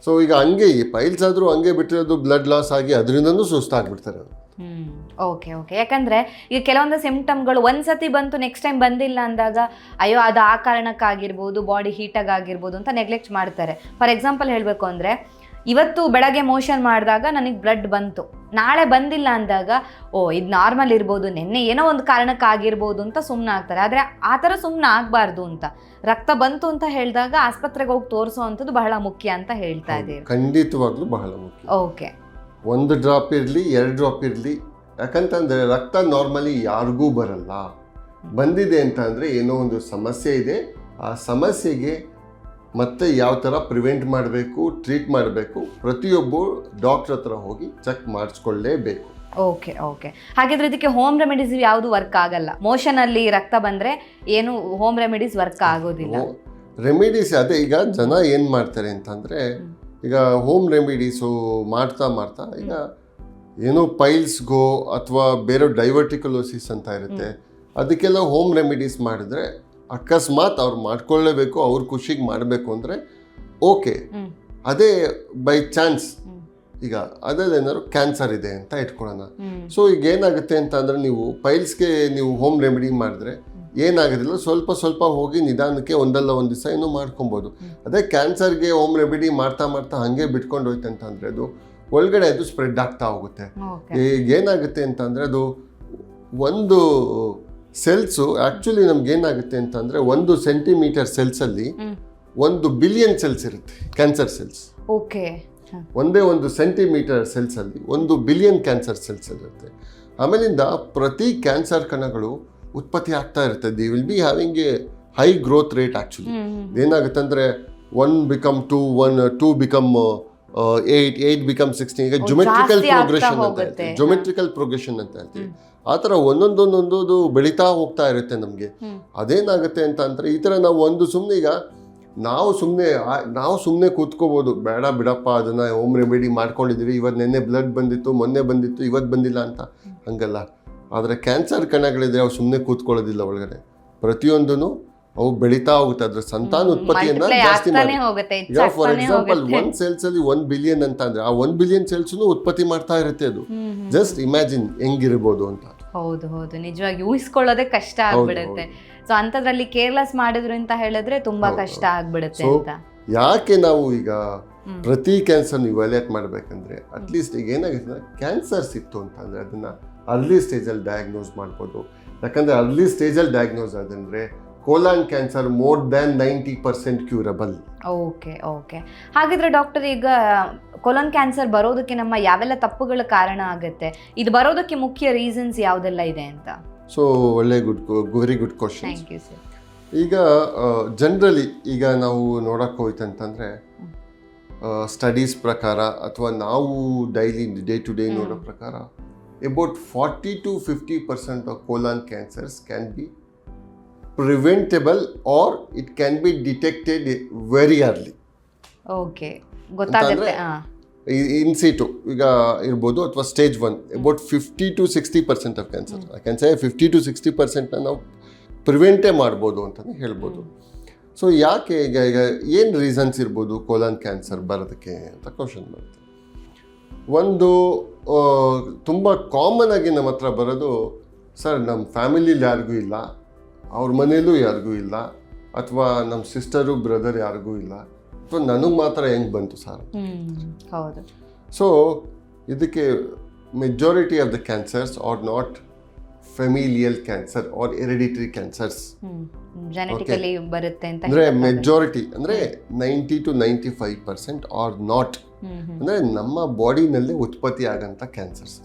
ಸೊ ಈಗ ಹಂಗೆ ಈ ಪೈಲ್ಸ್ ಆದರೂ ಹಂಗೆ ಬಿಟ್ಟಿರೋದು ಬ್ಲಡ್ ಲಾಸ್ ಆಗಿ ಅದರಿಂದನೂ ಸುಸ್ತಾಗ್ಬಿಡ್ತಾರೆ. Okay okay. ಯಾಕಂದರೆ ಈಗ ಕೆಲವೊಂದು ಸಿಂಪ್ಟಮ್ಗಳು ಒಂದ್ಸತಿ ಬಂತು ನೆಕ್ಸ್ಟ್ ಟೈಮ್ ಬಂದಿಲ್ಲ ಅಂದಾಗ ಅಯ್ಯೋ ಅದು ಆ ಕಾರಣಕ್ಕಾಗಿರ್ಬೋದು, ಬಾಡಿ ಹೀಟಾಗಿ ಆಗಿರ್ಬೋದು ಅಂತ ನೆಗ್ಲೆಕ್ಟ್ ಮಾಡ್ತಾರೆ. ಫಾರ್ ಎಕ್ಸಾಂಪಲ್ ಹೇಳಬೇಕು ಅಂದರೆ ಇವತ್ತು ಬೆಳಗ್ಗೆ ಮೋಷನ್ ಮಾಡಿದಾಗ ನನಗೆ ಬ್ಲಡ್ ಬಂತು, ನಾಳೆ ಬಂದಿಲ್ಲ ಅಂದಾಗ ಓ ಇದು ನಾರ್ಮಲ್ ಇರ್ಬೋದು, ನಿನ್ನೆ ಏನೋ ಒಂದು ಕಾರಣಕ್ಕಾಗಿರ್ಬೋದು ಅಂತ ಸುಮ್ಮನೆ ಆಗ್ತಾರೆ. ಆದರೆ ಆ ಥರ ಸುಮ್ಮನೆ ಆಗಬಾರ್ದು ಅಂತ, ರಕ್ತ ಬಂತು ಅಂತ ಹೇಳಿದಾಗ ಆಸ್ಪತ್ರೆಗೆ ಹೋಗಿ ತೋರಿಸೋ ಅಂಥದ್ದು ಬಹಳ ಮುಖ್ಯ ಅಂತ ಹೇಳ್ತಾ ಇದ್ದೀವಿ. ಖಂಡಿತವಾಗ್ಲೂ ಬಹಳ ಮುಖ್ಯ. ಓಕೆ, 1 ಡ್ರಾಪ್ ಇರಲಿ 2 ಡ್ರಾಪ್ ಇರಲಿ, ಯಾಕಂತಂದರೆ ರಕ್ತ ನಾರ್ಮಲಿ ಯಾರಿಗೂ ಬರಲ್ಲ. ಬಂದಿದೆ ಅಂತ ಅಂದರೆ ಏನೋ ಒಂದು ಸಮಸ್ಯೆ ಇದೆ. ಆ ಸಮಸ್ಯೆಗೆ ಮತ್ತೆ ಯಾವ ಥರ ಪ್ರಿವೆಂಟ್ ಮಾಡಬೇಕು, ಟ್ರೀಟ್ ಮಾಡಬೇಕು, ಪ್ರತಿಯೊಬ್ಬರು ಡಾಕ್ಟ್ರ್ ಹತ್ರ ಹೋಗಿ ಚೆಕ್ ಮಾಡಿಸ್ಕೊಳ್ಳೇಬೇಕು. Okay okay. ಹಾಗಿದ್ರೆ ಇದಕ್ಕೆ ಹೋಮ್ ರೆಮಿಡೀಸ್ ಯಾವುದು ವರ್ಕ್ ಆಗಲ್ಲ? ಮೋಷನಲ್ಲಿ ರಕ್ತ ಬಂದರೆ ಏನು ಹೋಮ್ ರೆಮಿಡೀಸ್ ವರ್ಕ್ ಆಗೋದಿಲ್ಲ? ರೆಮಿಡೀಸ್ ಅದೇ, ಈಗ ಜನ ಏನು ಮಾಡ್ತಾರೆ ಅಂತಂದರೆ ಈಗ ಹೋಮ್ ರೆಮಿಡೀಸು ಮಾಡ್ತಾ ಈಗ ಏನೋ ಪೈಲ್ಸ್ಗೋ ಅಥವಾ ಬೇರೆ ಡೈವರ್ಟಿಕಲೋಸಿಸ್ ಅಂತ ಇರುತ್ತೆ, ಅದಕ್ಕೆಲ್ಲ ಹೋಮ್ ರೆಮಿಡೀಸ್ ಮಾಡಿದ್ರೆ ಅಕಸ್ಮಾತ್ ಅವ್ರು ಮಾಡ್ಕೊಳ್ಳೇಬೇಕು, ಅವ್ರ ಖುಷಿಗೆ ಮಾಡಬೇಕು ಅಂದರೆ ಓಕೆ. ಅದೇ ಬೈ ಚಾನ್ಸ್ ಈಗ ಅದೇನಾದ್ರು ಕ್ಯಾನ್ಸರ್ ಇದೆ ಅಂತ ಇಟ್ಕೊಳ್ಳೋಣ. ಸೊ ಈಗ ಏನಾಗುತ್ತೆ ಅಂತ ಅಂದರೆ ನೀವು ಪೈಲ್ಸ್ಗೆ ನೀವು ಹೋಮ್ ರೆಮಿಡಿ ಮಾಡಿದ್ರೆ ಏನಾಗೋದಿಲ್ಲ, ಸ್ವಲ್ಪ ಹೋಗಿ ನಿಧಾನಕ್ಕೆ ಒಂದಲ್ಲ ಒಂದು ದಿವಸ ಏನೋ ಮಾಡ್ಕೊಬೋದು. ಅದೇ ಕ್ಯಾನ್ಸರ್ಗೆ ಹೋಮ್ ರೆಮಿಡಿ ಮಾಡ್ತಾ ಹಾಗೆ ಬಿಟ್ಕೊಂಡು ಹೋಯ್ತು ಅಂತಂದರೆ ಅದು ಒಳಗಡೆ ಅದು ಸ್ಪ್ರೆಡ್ ಆಗ್ತಾ ಹೋಗುತ್ತೆ. ಈಗ ಏನಾಗುತ್ತೆ ಅಂತಂದರೆ ಅದು ಒಂದು ಸೆಲ್ಸು ಆ್ಯಕ್ಚುಲಿ ನಮ್ಗೆ ಏನಾಗುತ್ತೆ ಅಂತಂದರೆ 1 ಸೆಂಟಿಮೀಟರ್ ಸೆಲ್ಸಲ್ಲಿ 1 ಬಿಲಿಯನ್ ಸೆಲ್ಸ್ ಇರುತ್ತೆ, ಕ್ಯಾನ್ಸರ್ ಸೆಲ್ಸ್. ಓಕೆ. ಒಂದೇ 1 ಸೆಂಟಿಮೀಟರ್ ಸೆಲ್ಸಲ್ಲಿ 1 ಬಿಲಿಯನ್ ಕ್ಯಾನ್ಸರ್ ಸೆಲ್ಸ್ ಇರುತ್ತೆ. ಆಮೇಲಿಂದ ಪ್ರತಿ ಕ್ಯಾನ್ಸರ್ ಕಣಗಳು ಉತ್ಪತ್ತಿ ಆಗ್ತಾ ಇರುತ್ತೆ. The will be having A high growth rate. Actually ಏನಾಗುತ್ತೆ ಅಂದರೆ 1 become 2, 2 become 8 become 16. ಈಗ ಜೊಮೆಟ್ರಿಕಲ್ ಪ್ರೋಗ್ರೆಷನ್ ಅಂತ ಹೇಳ್ತೀವಿ, ಜೊಮೆಟ್ರಿಕಲ್ ಪ್ರೋಗ್ರೆಷನ್ ಅಂತ ಹೇಳ್ತೀವಿ. ಆ ಥರ ಒಂದೊಂದು ಬೆಳೀತಾ ಹೋಗ್ತಾ ಇರುತ್ತೆ ನಮಗೆ. ಅದೇನಾಗುತ್ತೆ ಅಂತ ಅಂದರೆ ಈ ಥರ ನಾವು ಸುಮ್ಮನೆ ಈಗ ನಾವು ಸುಮ್ಮನೆ ಕೂತ್ಕೋಬೋದು, ಬೇಡ ಬಿಡಪ್ಪ ಅದನ್ನು ಹೋಮ್ ರೆಮಿಡಿ ಮಾಡ್ಕೊಂಡಿದ್ದೀವಿ, ಇವತ್ತು ನೆನ್ನೆ ಬ್ಲಡ್ ಬಂದಿತ್ತು, ಮೊನ್ನೆ ಬಂದಿತ್ತು, ಇವತ್ತು ಬಂದಿಲ್ಲ ಅಂತ, ಹಂಗಲ್ಲ. ಆದರೆ ಕ್ಯಾನ್ಸರ್ ಕಣಗಳಿದ್ರೆ ಅವು ಸುಮ್ಮನೆ ಕೂತ್ಕೊಳ್ಳೋದಿಲ್ಲ, ಒಳಗಡೆ ಪ್ರತಿಯೊಂದೂ ಅವು ಬೆಳೀತಾ ಹೋಗುತ್ತೆ, ಅದ್ರ ಸಂತಾನೋತ್ಪತ್ತಿಯನ್ನು ಜಾಸ್ತಿ ಮಾಡುತ್ತೆ. ಈಗ ಫಾರ್ ಎಕ್ಸಾಂಪಲ್ 1 ಸೆಲ್ಸಲ್ಲಿ 1 ಬಿಲಿಯನ್ ಅಂತ ಅಂದರೆ ಆ 1 ಬಿಲಿಯನ್ ಸೆಲ್ಸ್ನು ಉತ್ಪತ್ತಿ ಮಾಡ್ತಾ ಇರುತ್ತೆ. ಅದು ಜಸ್ಟ್ ಇಮ್ಯಾಜಿನ್ ಹೆಂಗಿರ್ಬೋದು ಅಂತ. ಹೌದು, ನಿಜವಾಗಿ ಊಹಿಸ್ಕೊಳ್ಳೋದೇ ಕಷ್ಟ ಆಗ್ಬಿಡುತ್ತೆ. ಸೊ ಅಂಥದ್ರಲ್ಲಿ ಕೇರ್ಲೆಸ್ ಮಾಡಿದ್ರು ಅಂತ ಹೇಳಿದ್ರೆ ತುಂಬಾ ಕಷ್ಟ ಆಗ್ಬಿಡುತ್ತೆ ಅಂತ. ಯಾಕೆ ನಾವು ಈಗ ಪ್ರತಿ ಕ್ಯಾನ್ಸರ್ ಇವ್ಯಾಲ್ಯೂಯೇಟ್ ಮಾಡಬೇಕಂದ್ರೆ ಅಟ್ಲೀಸ್ಟ್ ಈಗ ಏನಾಗುತ್ತೆ ಕ್ಯಾನ್ಸರ್ಸ್ ಇತ್ತು ಅಂತಂದರೆ ಅದನ್ನು ಅರ್ಲಿ ಸ್ಟೇಜಲ್ಲಿ ಡಯಾಗ್ನೋಸ್ ಮಾಡ್ಬೋದು. ಯಾಕಂದರೆ ಅರ್ಲಿ ಸ್ಟೇಜಲ್ಲಿ ಡಯಾಗ್ನೋಸ್ ಆದಂದರೆ colon cancer more than 90% curable. Okay. ಹಾಗಿದ್ರೆ ಡಾಕ್ಟರ್, ಈಗ ಕೊಲನ್ ಕ್ಯಾನ್ಸರ್ ಬರೋದಕ್ಕೆ ನಮ್ಮ ಯಾವೆಲ್ಲ ತಪ್ಪುಗಳ ಕಾರಣ ಆಗುತ್ತೆ? ಇದು ಬರೋದಕ್ಕೆ ಮುಖ್ಯ ರೀಸನ್ಸ್ ಯಾವುದೆಲ್ಲ ಇದೆ ಅಂತ? So very good question. Thank you sir. ಈಗ ಜನರಲಿ ಈಗ ನಾವು ನೋಡೋಕೆ ಹೋಯ್ತಂತಂದರೆ ಸ್ಟಡೀಸ್ ಪ್ರಕಾರ ಅಥವಾ ನಾವು ಡೈಲಿ ಡೇ ಟು ಡೇ ನೋಡೋ ಪ್ರಕಾರ about 40 to 50% of colon cancers can be preventable or it can be detected very early. Okay, ಗೊತ್ತಾಗುತ್ತೆ. ಇನ್ ಸಿಟು ಈಗ ಇರ್ಬೋದು ಅಥವಾ stage 1. About 50 to 60% of cancer, I can say 50 to 60% ನಾವು ಪ್ರಿವೆಂಟೇ ಮಾಡ್ಬೋದು ಅಂತಲೇ ಹೇಳ್ಬೋದು. ಸೊ ಯಾಕೆ ಈಗ ಏನು ರೀಸನ್ಸ್ ಇರ್ಬೋದು ಕೋಲಾನ್ ಕ್ಯಾನ್ಸರ್ ಬರೋದಕ್ಕೆ ಅಂತ ಕ್ವಶನ್ ಬರುತ್ತೆ. ಒಂದು ತುಂಬ ಕಾಮನ್ ಆಗಿ ನಮ್ಮ ಹತ್ರ ಬರೋದು, ಸರ್ ನಮ್ಮ ಫ್ಯಾಮಿಲಿಲಿ ಯಾರಿಗೂ ಇಲ್ಲ, ಅವ್ರ ಮನೇಲೂ ಯಾರಿಗೂ ಇಲ್ಲ, ಅಥವಾ ನಮ್ಮ ಸಿಸ್ಟರು ಬ್ರದರ್ ಯಾರಿಗೂ ಇಲ್ಲ, ಅಥವಾ ನನಗೆ ಮಾತ್ರ ಹೆಂಗೆ ಬಂತು ಸರ್. ಹೌದು. ಸೊ ಇದಕ್ಕೆ majority of the cancers are not familial cancer or hereditary cancers. Genetically ಬರುತ್ತೆ ಅಂತ ಅಂದರೆ ಮೆಜಾರಿಟಿ ಅಂದರೆ 90 to 95% ಆರ್ ನಾಟ್, ಅಂದರೆ ನಮ್ಮ ಬಾಡಿನಲ್ಲೇ ಉತ್ಪತ್ತಿ ಆಗಂಥ cancers.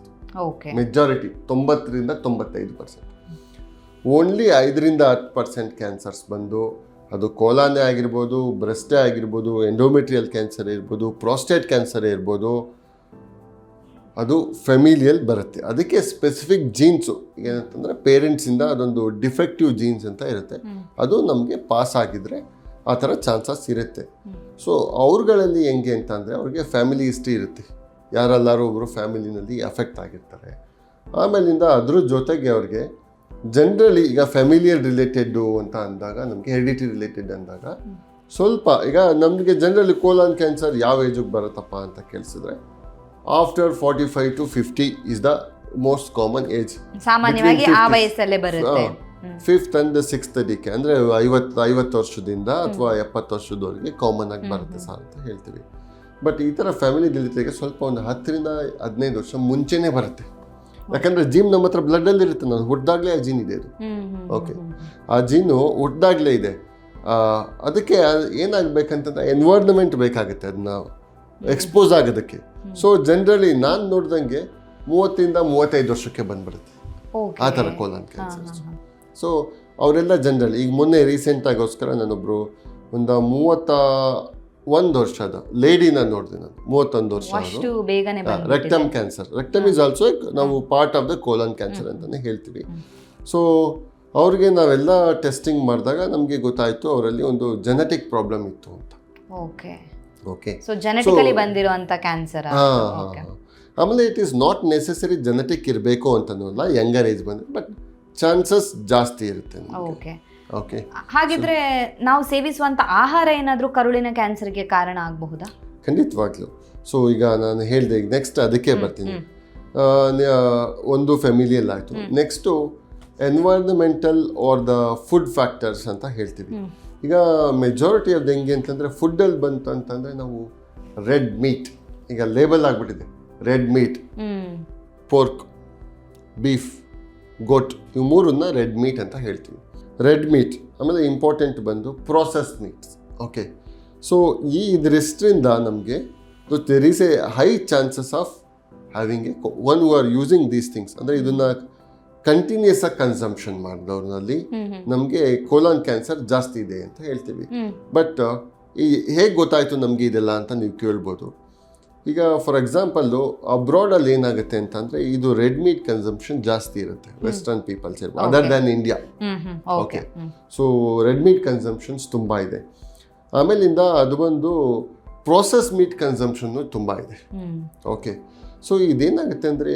Majority 90 to 95%. Only 5 to 10% cancers ಬಂದು ಅದು ಕೋಲಾನೇ ಆಗಿರ್ಬೋದು, ಬ್ರೆಸ್ಟೇ ಆಗಿರ್ಬೋದು, ಎಂಡೋಮೆಟ್ರಿಯಲ್ ಕ್ಯಾನ್ಸರ್ ಇರ್ಬೋದು, ಪ್ರಾಸ್ಟೇಟ್ ಕ್ಯಾನ್ಸರ್ ಇರ್ಬೋದು, ಅದು ಫೆಮಿಲಿಯಲ್ ಬರುತ್ತೆ. ಅದಕ್ಕೆ ಸ್ಪೆಸಿಫಿಕ್ ಜೀನ್ಸು ಏನಂತಂದರೆ ಪೇರೆಂಟ್ಸಿಂದ ಅದೊಂದು ಡಿಫೆಕ್ಟಿವ್ ಜೀನ್ಸ್ ಅಂತ ಇರುತ್ತೆ, ಅದು ನಮಗೆ ಪಾಸ್ ಆಗಿದ್ರೆ ಆ ಥರ ಚಾನ್ಸಸ್ ಇರುತ್ತೆ. ಸೊ ಅವ್ರುಗಳಲ್ಲಿ ಹೆಂಗೆ ಅಂತಂದರೆ ಅವ್ರಿಗೆ ಫ್ಯಾಮಿಲಿ ಹಿಸ್ಟ್ರಿ ಇರುತ್ತೆ, ಯಾರೆಲ್ಲರೂ ಒಬ್ಬರು ಫ್ಯಾಮಿಲಿನಲ್ಲಿ ಎಫೆಕ್ಟ್ ಆಗಿರ್ತಾರೆ. ಆಮೇಲಿಂದ ಅದ್ರ ಜೊತೆಗೆ ಅವ್ರಿಗೆ ಜನರಲಿ ಈಗ ಫ್ಯಾಮಿಲಿಯಲ್ ರಿಲೇಟೆಡ್ಡು ಅಂತ ಅಂದಾಗ, ನಮಗೆ ಹೆರಿಡಿಟಿ ರಿಲೇಟೆಡ್ ಅಂದಾಗ ಸ್ವಲ್ಪ ಈಗ ನಮಗೆ ಜನರಲಿ ಕೋಲಾನ್ ಕ್ಯಾನ್ಸರ್ ಯಾವ ಏಜಿಗೆ ಬರುತ್ತಪ್ಪ ಅಂತ ಕೇಳಿಸಿದ್ರೆ after 45 to 50 is the most common age. ಸಾಮಾನ್ಯವಾಗಿ ಆ ವಯಸ್ಸಲ್ಲೇ ಬರುತ್ತೆ. 5th and 6th ಡಿಕೆ ಅಂದರೆ 50 ವರ್ಷದಿಂದ ಅಥವಾ 70 ವರ್ಷದವರೆಗೆ ಕಾಮನ್ ಆಗಿ ಬರುತ್ತೆ ಸರ್ ಅಂತ ಹೇಳ್ತೀವಿ. ಬಟ್ ಈ ಥರ ಫ್ಯಾಮಿಲಿ ಡಿಲೀಟರಿಗೆ ಸ್ವಲ್ಪ ಒಂದು 10ರಿಂದ 15 ವರ್ಷ ಮುಂಚೆನೇ ಬರುತ್ತೆ. ಯಾಕಂದರೆ ಜೀನ್ ನಮ್ಮ ಹತ್ರ ಬ್ಲಡ್ಡಲ್ಲಿ ಇರುತ್ತೆ, ನಾನು ಹುಟ್ಟಿದಾಗಲೇ ಆ ಜೀನ್ ಇದೆ ಅದು. ಓಕೆ, ಆ ಜೀನು ಹುಟ್ಟಿದಾಗಲೇ ಇದೆ. ಅದಕ್ಕೆ ಏನಾಗಬೇಕಂತಂದ್ರೆ ಎನ್ವೈರ್ನ್ಮೆಂಟ್ ಬೇಕಾಗುತ್ತೆ ಅದನ್ನ ಎಕ್ಸ್ಪೋಸ್ ಆಗೋದಕ್ಕೆ. ಸೊ ಜನರಲಿ ನಾನು ನೋಡ್ದಂಗೆ 30ರಿಂದ 35 ವರ್ಷಕ್ಕೆ ಬಂದ್ಬಿಡುತ್ತೆ ಆ ಥರ ಕೋಲನ್ ಕ್ಯಾನ್ಸರ್. ಸೊ ಅವರೆಲ್ಲ ಜನರಲಿ ಈಗ ಮೊನ್ನೆ ರೀಸೆಂಟಾಗೋಸ್ಕರ ನಾನೊಬ್ಬರು ಒಂದು 31 ವರ್ಷದ ಲೇಡಿನ ನೋಡಿದೆ ನಾನು. 31 ವರ್ಷ rectum cancer. Rectum is also ನಾವು part of the colon cancer ಅಂತಲೇ ಹೇಳ್ತೀವಿ. ಸೊ ಅವ್ರಿಗೆ ನಾವೆಲ್ಲ ಟೆಸ್ಟಿಂಗ್ ಮಾಡಿದಾಗ ನಮಗೆ ಗೊತ್ತಾಯಿತು ಅವರಲ್ಲಿ ಒಂದು ಜೆನೆಟಿಕ್ ಪ್ರಾಬ್ಲಮ್ ಇತ್ತು ಅಂತ. ಓಕೆ, ಸೊ ಜೆನೆಟಿಕಲಿ ಬಂದಿರುವಂತ ಕ್ಯಾನ್ಸರ್. ಆಮೇಲೆ it is not necessary genetic ಇರಬೇಕು ಅಂತನೂ ಅಲ್ಲ, ಯಂಗರ್ ಏಜ್ ಬಂದರೆ, ಬಟ್ ಚಾನ್ಸಸ್ ಜಾಸ್ತಿ ಇರುತ್ತೆ. ಓಕೆ, ಹಾಗಿದ್ರೆ ನಾವು ಸೇವಿಸುವಂತ ಆಹಾರ ಏನಾದರೂ ಕರುಳಿನ ಕ್ಯಾನ್ಸರ್ಗೆ ಕಾರಣ ಆಗಬಹುದಾ? ಖಂಡಿತವಾಗ್ಲೂ. ಸೊ ಈಗ ನಾನು ಹೇಳಿದೆ, ಈಗ ನೆಕ್ಸ್ಟ್ ಅದಕ್ಕೆ ಬರ್ತೀನಿ. ಒಂದು ಫ್ಯಾಮಿಲಿಯಲ್ಲಿ ಆಯಿತು. Next environmental or the food factors ಅಂತ ಹೇಳ್ತೀವಿ. ಈಗ ಮೆಜಾರಿಟಿ ಆಫ್ ಹೆಂಗೆ ಅಂತಂದರೆ ಫುಡ್ಡಲ್ಲಿ ಬಂತು ಅಂತಂದರೆ ನಾವು ರೆಡ್ ಮೀಟ್, ಈಗ ಲೇಬಲ್ ಆಗಿಬಿಟ್ಟಿದೆ red meat, pork, beef, goat, ಇವು ಮೂರನ್ನ ರೆಡ್ ಮೀಟ್ ಅಂತ ಹೇಳ್ತೀವಿ. Red meat. ಆಮೇಲೆ ಇಂಪಾರ್ಟೆಂಟ್ ಬಂದು ಪ್ರೊಸೆಸ್ ಮೀಟ್ಸ್. ಓಕೆ, ಸೊ ಇದರಿಂದ ನಮಗೆ there is a high chances of having a one who are using these things. ಅಂದರೆ ಇದನ್ನು ಕಂಟಿನ್ಯೂಸ್ ಆಗಿ ಕನ್ಸಂಪ್ಷನ್ ಮಾಡಿದವ್ರಲ್ಲಿ ನಮಗೆ ಕೋಲಾನ್ ಕ್ಯಾನ್ಸರ್ ಜಾಸ್ತಿ ಇದೆ ಅಂತ ಹೇಳ್ತೀವಿ. ಬಟ್ ಈ ಹೇಗೆ ಗೊತ್ತಾಯಿತು ನಮಗೆ ಇದೆಲ್ಲ ಅಂತ ನೀವು ಕೇಳ್ಬೋದು. ಈಗ ಫಾರ್ ಎಕ್ಸಾಂಪಲ್ಲು ಅಬ್ರಾಡಲ್ಲಿ ಏನಾಗುತ್ತೆ ಅಂತಂದರೆ ಇದು ರೆಡ್ ಮೀಟ್ ಕನ್ಸಂಪ್ಷನ್ ಜಾಸ್ತಿ ಇರುತ್ತೆ ವೆಸ್ಟರ್ನ್ ಪೀಪಲ್ಸ್ ಇರ್ಬೋದು, other than India. Okay, so red meat consumptions ತುಂಬ ಇದೆ. ಆಮೇಲಿಂದ ಅದು ಬಂದು ಪ್ರೋಸೆಸ್ ಮೀಟ್ ಕನ್ಸಂಪ್ಷನ್ನು ತುಂಬ ಇದೆ. ಓಕೆ, ಸೊ ಇದೇನಾಗುತ್ತೆ ಅಂದರೆ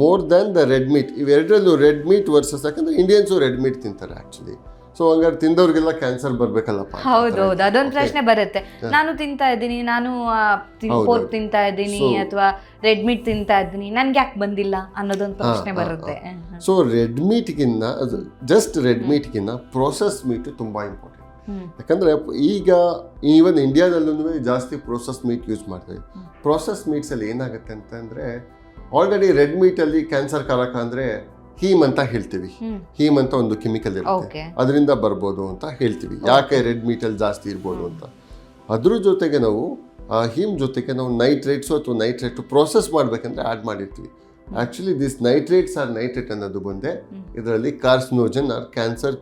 more than the red meat, ಇವೆರಡರಲ್ಲೂ ರೆಡ್ ಮೀಟ್ ವರ್ಸಸ್, ಯಾಕಂದರೆ ಇಂಡಿಯನ್ಸು ರೆಡ್ ಮೀಟ್ ತಿಂತಾರೆ ಆ್ಯಕ್ಚುಲಿ. ಸೊ ಹಂಗಾರೆ ತಿಂದವ್ರಿಗೆಲ್ಲ ಕ್ಯಾನ್ಸರ್ ಬರ್ಬೇಕಲ್ಲಪ್ಪ. ಹೌದೌದು, ಅದೊಂದು ಪ್ರಶ್ನೆ ಬರುತ್ತೆ. ನಾನು ತಿಂತಾ ಇದ್ದೀನಿ, ನಾನು ಪೋರ್ಕ್ ತಿಂತಾ ಇದ್ದೀನಿ ಅಥವಾ ರೆಡ್ ಮೀಟ್ ತಿಂತಾ ಇದ್ದೀನಿ, ನನ್ಗೆ ಯಾಕೆ ಬಂದಿಲ್ಲ ಅನ್ನೋದೊಂದು ಪ್ರಶ್ನೆ ಬರುತ್ತೆ. ಸೊ ರೆಡ್ ಮೀಟ್ಗಿನ್ನ ಜಸ್ಟ್ ರೆಡ್ ಮೀಟ್ಗಿನ್ನ ಪ್ರೋಸೆಸ್ ಮೀಟ್ ತುಂಬ ಇಂಪಾರ್ಟೆಂಟ್. ಯಾಕಂದರೆ ಈಗ ಈವನ್ ಇಂಡಿಯಾದಲ್ಲೂ ಜಾಸ್ತಿ ಪ್ರೋಸೆಸ್ ಮೀಟ್ ಯೂಸ್ ಮಾಡ್ತೀವಿ. ಪ್ರೋಸೆಸ್ ಮೀಟ್ಸಲ್ಲಿ ಏನಾಗುತ್ತೆ ಅಂತಂದರೆ ಆಲ್ರೆಡಿ ರೆಡ್ ಮೀಟಲ್ಲಿ ಕ್ಯಾನ್ಸರ್ ಕಾರಕ ಅಂದರೆ ಹೀಮ್ ಅಂತ ಹೇಳ್ತೀವಿ. ಹೀಮ್ ಅಂತ ಒಂದು ಕೆಮಿಕಲ್ ಇರುತ್ತೆ, ಅದರಿಂದ ಬರ್ಬೋದು ಅಂತ ಹೇಳ್ತೀವಿ. ಯಾಕೆ ರೆಡ್ ಮೀಟಲ್ಲಿ ಜಾಸ್ತಿ ಇರ್ಬೋದು ಅಂತ. ಅದ್ರ ಜೊತೆಗೆ ನಾವು ಆ ಹೀಮ್ ಜೊತೆಗೆ ನಾವು ನೈಟ್ರೇಟ್ಸು ಅಥವಾ ನೈಟ್ರೇಟು ಪ್ರೋಸೆಸ್ ಮಾಡಬೇಕಂದ್ರೆ ಆ್ಯಡ್ ಮಾಡಿರ್ತೀವಿ. Actually this nitrates or nitrate ಅನ್ನೋದು ಬಂದೆ ಇದರಲ್ಲಿ ಕಾರ್ಸಿನೋಜನ್ ಆರ್ ಕ್ಯಾನ್ಸರ್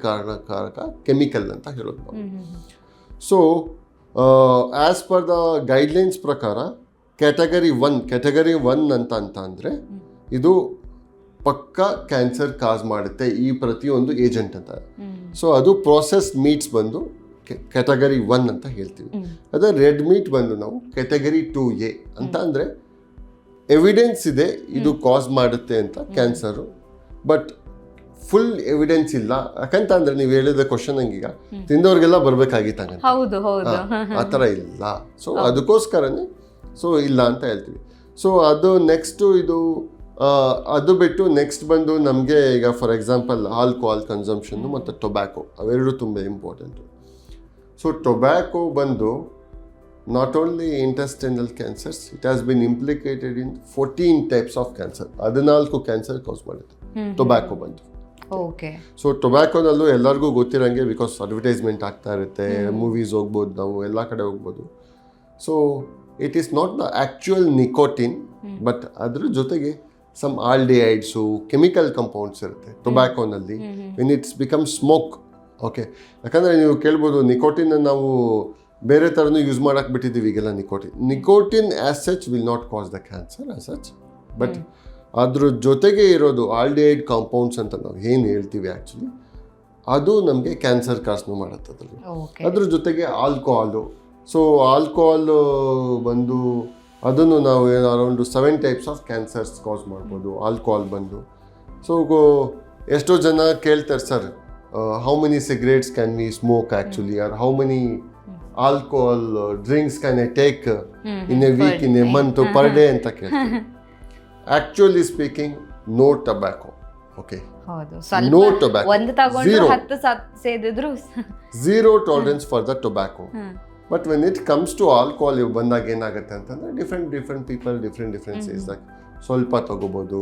ಕಾರಕ ಕೆಮಿಕಲ್ ಅಂತ ಹೇಳೋದು ನಾವು. So as per the guidelines ಪ್ರಕಾರ ಕ್ಯಾಟಗರಿ 1 ಅಂತ ಅಂದರೆ ಇದು ಪಕ್ಕಾ ಕ್ಯಾನ್ಸರ್ ಕಾಸ್ ಮಾಡುತ್ತೆ ಈ ಪ್ರತಿಯೊಂದು ಏಜೆಂಟ್ ಅಂತ. ಸೊ ಅದು ಪ್ರೋಸೆಸ್ ಮೀಟ್ಸ್ ಬಂದು ಕ್ಯಾಟಗರಿ 1 ಅಂತ ಹೇಳ್ತೀವಿ. ಅದೇ ರೆಡ್ ಮೀಟ್ ಬಂದು ನಾವು ಕ್ಯಾಟಗರಿ 2A ಅಂತ ಅಂದರೆ ಎವಿಡೆನ್ಸ್ ಇದೆ ಇದು ಕಾಸ್ ಮಾಡುತ್ತೆ ಅಂತ ಕ್ಯಾನ್ಸರು, ಬಟ್ ಫುಲ್ ಎವಿಡೆನ್ಸ್ ಇಲ್ಲ. ಯಾಕಂತಂದ್ರೆ ನೀವು ಹೇಳಿದ ಕ್ವಶನ್ ಹಂಗೀಗ ತಿಂದವ್ರಿಗೆಲ್ಲ ಬರ್ಬೇಕಾಗಿತ್ತಂಗ ಆ ಥರ ಇಲ್ಲ. ಸೊ ಅದಕ್ಕೋಸ್ಕರನೇ ಸೊ ಇಲ್ಲ ಅಂತ ಹೇಳ್ತೀವಿ. ಸೊ ಅದು ನೆಕ್ಸ್ಟು ಇದು ಅದು ಬಿಟ್ಟು ನೆಕ್ಸ್ಟ್ ಬಂದು ನಮಗೆ ಈಗ ಫಾರ್ ಎಕ್ಸಾಂಪಲ್ ಆಲ್ಕೋಹಾಲ್ ಕನ್ಸಂಪ್ಷನ್ನು ಮತ್ತು ಟೊಬ್ಯಾಕೊ ಅವೆರಡು ತುಂಬ ಇಂಪಾರ್ಟೆಂಟು. ಸೊ ಟೊಬ್ಯಾಕೊ ಬಂದು not only intestinal cancers, it has been implicated in 14 types of cancer. 14 cancer cause ಮಾಡುತ್ತೆ ಟೊಬ್ಯಾಕೊ ಬಂದು. ಸೊ ಟೊಬ್ಯಾಕೊನಲ್ಲೂ ಎಲ್ಲರಿಗೂ ಗೊತ್ತಿರೋಂಗೆ, ಬಿಕಾಸ್ ಅಡ್ವರ್ಟೈಸ್ಮೆಂಟ್ ಆಗ್ತಾ ಇರುತ್ತೆ, ಮೂವೀಸ್ ಹೋಗ್ಬೋದು, ನಾವು ಎಲ್ಲ ಕಡೆ ಹೋಗ್ಬೋದು. So it is not the actual nicotine, but ಅದ್ರ ಜೊತೆಗೆ ಸಮ್ ಆಲ್ಡಿಹೈಡ್ಸು ಕೆಮಿಕಲ್ ಕಂಪೌಂಡ್ಸ್ ಇರುತ್ತೆ ಟೊಬ್ಯಾಕೊನಲ್ಲಿ when it's become smoke. Okay, ಯಾಕಂದರೆ ನೀವು ಕೇಳ್ಬೋದು ನಿಕೋಟಿನ್ ನಾವು ಬೇರೆ ಥರನೂ ಯೂಸ್ ಮಾಡೋಕೆ ಬಿಟ್ಟಿದ್ದೀವಿ ಈಗೆಲ್ಲ. Nicotine as such will not cos the cancer as such, but ಅದ್ರ ಜೊತೆಗೆ ಇರೋದು ಆಲ್ಡಿಹೈಡ್ ಕಾಂಪೌಂಡ್ಸ್ ಅಂತ ನಾವು ಏನು ಹೇಳ್ತೀವಿ ಆ್ಯಕ್ಚುಲಿ, ಅದು ನಮಗೆ ಕ್ಯಾನ್ಸರ್ ಕಾಸ್ನು ಮಾಡುತ್ತೆ ಅದರಲ್ಲಿ. ಅದ್ರ ಜೊತೆಗೆ ಆಲ್ಕೋಹಾಲು. ಸೊ ಆಲ್ಕೋಹಾಲ್ ಬಂದು ಅದನ್ನು ನಾವು around 7 types of cancers cause ಮಾಡ್ಬೋದು ಆಲ್ಕೋಹಾಲ್ ಬಂದು. ಸೊ ಎಷ್ಟೋ ಜನ ಕೇಳ್ತಾರೆ, sir how many cigarettes can we smoke actually, or how many alcohol drinks can I take in a week, in a month, per day ಅಂತ ಕೇಳ್ತಾರೆ. Actually speaking no tobacco. Okay, ಹೌದು, ನೋ ಸ್ವಲ್ಪ ಟೊಬ್ಯಾಕೋ, ಒಂದು ತಗೊಂಡು Zero. 10 ಸೇದಿದ್ರು zero tolerance for the tobacco. But when it comes to alcohol ಇವು ಬಂದಾಗ ಏನಾಗುತ್ತೆ ಅಂತಂದ್ರೆ different people different says like ಸ್ವಲ್ಪ ತಗೋಬೋದು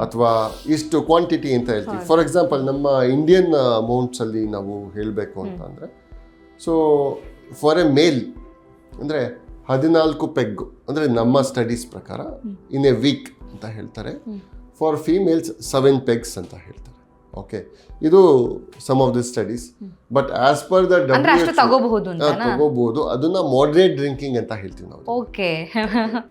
ಅಥವಾ ಇಷ್ಟು ಕ್ವಾಂಟಿಟಿ ಅಂತ ಹೇಳ್ತೀವಿ. ಫಾರ್ ಎಕ್ಸಾಂಪಲ್ ನಮ್ಮ ಇಂಡಿಯನ್ ಅಮೌಂಟ್ಸಲ್ಲಿ ನಾವು ಹೇಳಬೇಕು ಅಂತಂದರೆ, ಸೊ ಫಾರ್ ಎ ಮೇಲ್ ಅಂದರೆ 14 ಪೆಗ್ ಅಂದರೆ ನಮ್ಮ ಸ್ಟಡೀಸ್ ಪ್ರಕಾರ ಇನ್ ಎ ವೀಕ್ ಅಂತ ಹೇಳ್ತಾರೆ. ಫಾರ್ ಫೀಮೇಲ್ಸ್ 7 ಪೆಗ್ಸ್ ಅಂತ ಹೇಳ್ತಾರೆ. ಓಕೆ, ಇದು some of the studies. But as per the ಅಂದ್ರೆ ಅಷ್ಟು ತಗೋಬಹುದು ಅಂತನಾ? ತಗೋಬಹುದು, ಅದನ್ನ ಮಾಡ್ರೇಟ್ ಡ್ರಿಂಕಿಂಗ್ ಅಂತ ಹೇಳ್ತೀವಿ ನಾವು. Okay,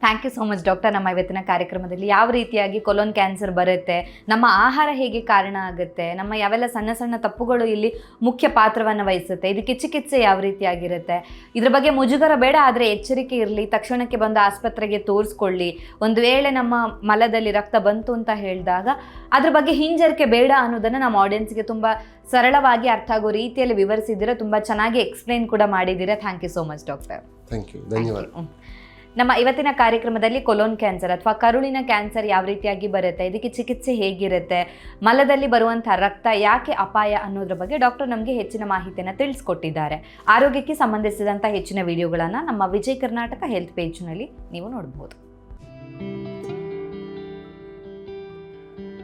thank you so much doctor. ನಮ್ಮ ಇವತ್ತಿನ ಕಾರ್ಯಕ್ರಮದಲ್ಲಿ ಯಾವ ರೀತಿಯಾಗಿ ಕೊಲೋನ್ ಕ್ಯಾನ್ಸರ್ ಬರುತ್ತೆ, ನಮ್ಮ ಆಹಾರ ಹೇಗೆ ಕಾರಣ ಆಗುತ್ತೆ, ನಮ್ಮ ಯಾವೆಲ್ಲ ಸಣ್ಣ ಸಣ್ಣ ತಪ್ಪುಗಳು ಇಲ್ಲಿ ಮುಖ್ಯ ಪಾತ್ರವನ್ನು ವಹಿಸುತ್ತೆ, ಇದಕ್ಕೆ ಚಿಕಿತ್ಸೆ ಯಾವ ರೀತಿಯಾಗಿರುತ್ತೆ, ಇದ್ರ ಬಗ್ಗೆ ಮುಜುಗರ ಬೇಡ, ಆದರೆ ಎಚ್ಚರಿಕೆ ಇರಲಿ, ತಕ್ಷಣಕ್ಕೆ ಬಂದು ಆಸ್ಪತ್ರೆಗೆ ತೋರಿಸ್ಕೊಳ್ಳಿ. ಒಂದು ವೇಳೆ ನಮ್ಮ ಮಲದಲ್ಲಿ ರಕ್ತ ಬಂತು ಅಂತ ಹೇಳಿದಾಗ ಅದ್ರ ಬಗ್ಗೆ ಹಿಂಜರಿಕೆ ಬೇಡ ಅನ್ನೋದನ್ನು ನಮ್ಮ ಆಡಿಯನ್ಸ್ಗೆ ತುಂಬ ಸರಳವಾಗಿ ಅರ್ಥ ಆಗೋ ರೀತಿಯಲ್ಲಿ ವಿವರಿಸಿದ್ದೀರಾ. ತುಂಬ ಚೆನ್ನಾಗಿ ಎಕ್ಸ್ಪ್ಲೈನ್ ಕೂಡ ಮಾಡಿದ್ದೀರಾ. Thank you so much doctor. Thank you, ಧನ್ಯವಾದ. ನಮ್ಮ ಇವತ್ತಿನ ಕಾರ್ಯಕ್ರಮದಲ್ಲಿ ಕೊಲೋನ್ ಕ್ಯಾನ್ಸರ್ ಅಥವಾ ಕರುಳಿನ ಕ್ಯಾನ್ಸರ್ ಯಾವ ರೀತಿಯಾಗಿ ಬರುತ್ತೆ, ಇದಕ್ಕೆ ಚಿಕಿತ್ಸೆ ಹೇಗಿರುತ್ತೆ, ಮಲದಲ್ಲಿ ಬರುವಂಥ ರಕ್ತ ಯಾಕೆ ಅಪಾಯ ಅನ್ನೋದ್ರ ಬಗ್ಗೆ ಡಾಕ್ಟರ್ ನಮಗೆ ಹೆಚ್ಚಿನ ಮಾಹಿತಿಯನ್ನು ತಿಳಿಸ್ಕೊಟ್ಟಿದ್ದಾರೆ. ಆರೋಗ್ಯಕ್ಕೆ ಸಂಬಂಧಿಸಿದಂಥ ಹೆಚ್ಚಿನ ವಿಡಿಯೋಗಳನ್ನು ನಮ್ಮ ವಿಜಯ್ ಕರ್ನಾಟಕ ಹೆಲ್ತ್ ಪೇಜ್ನಲ್ಲಿ ನೀವು ನೋಡ್ಬೋದು.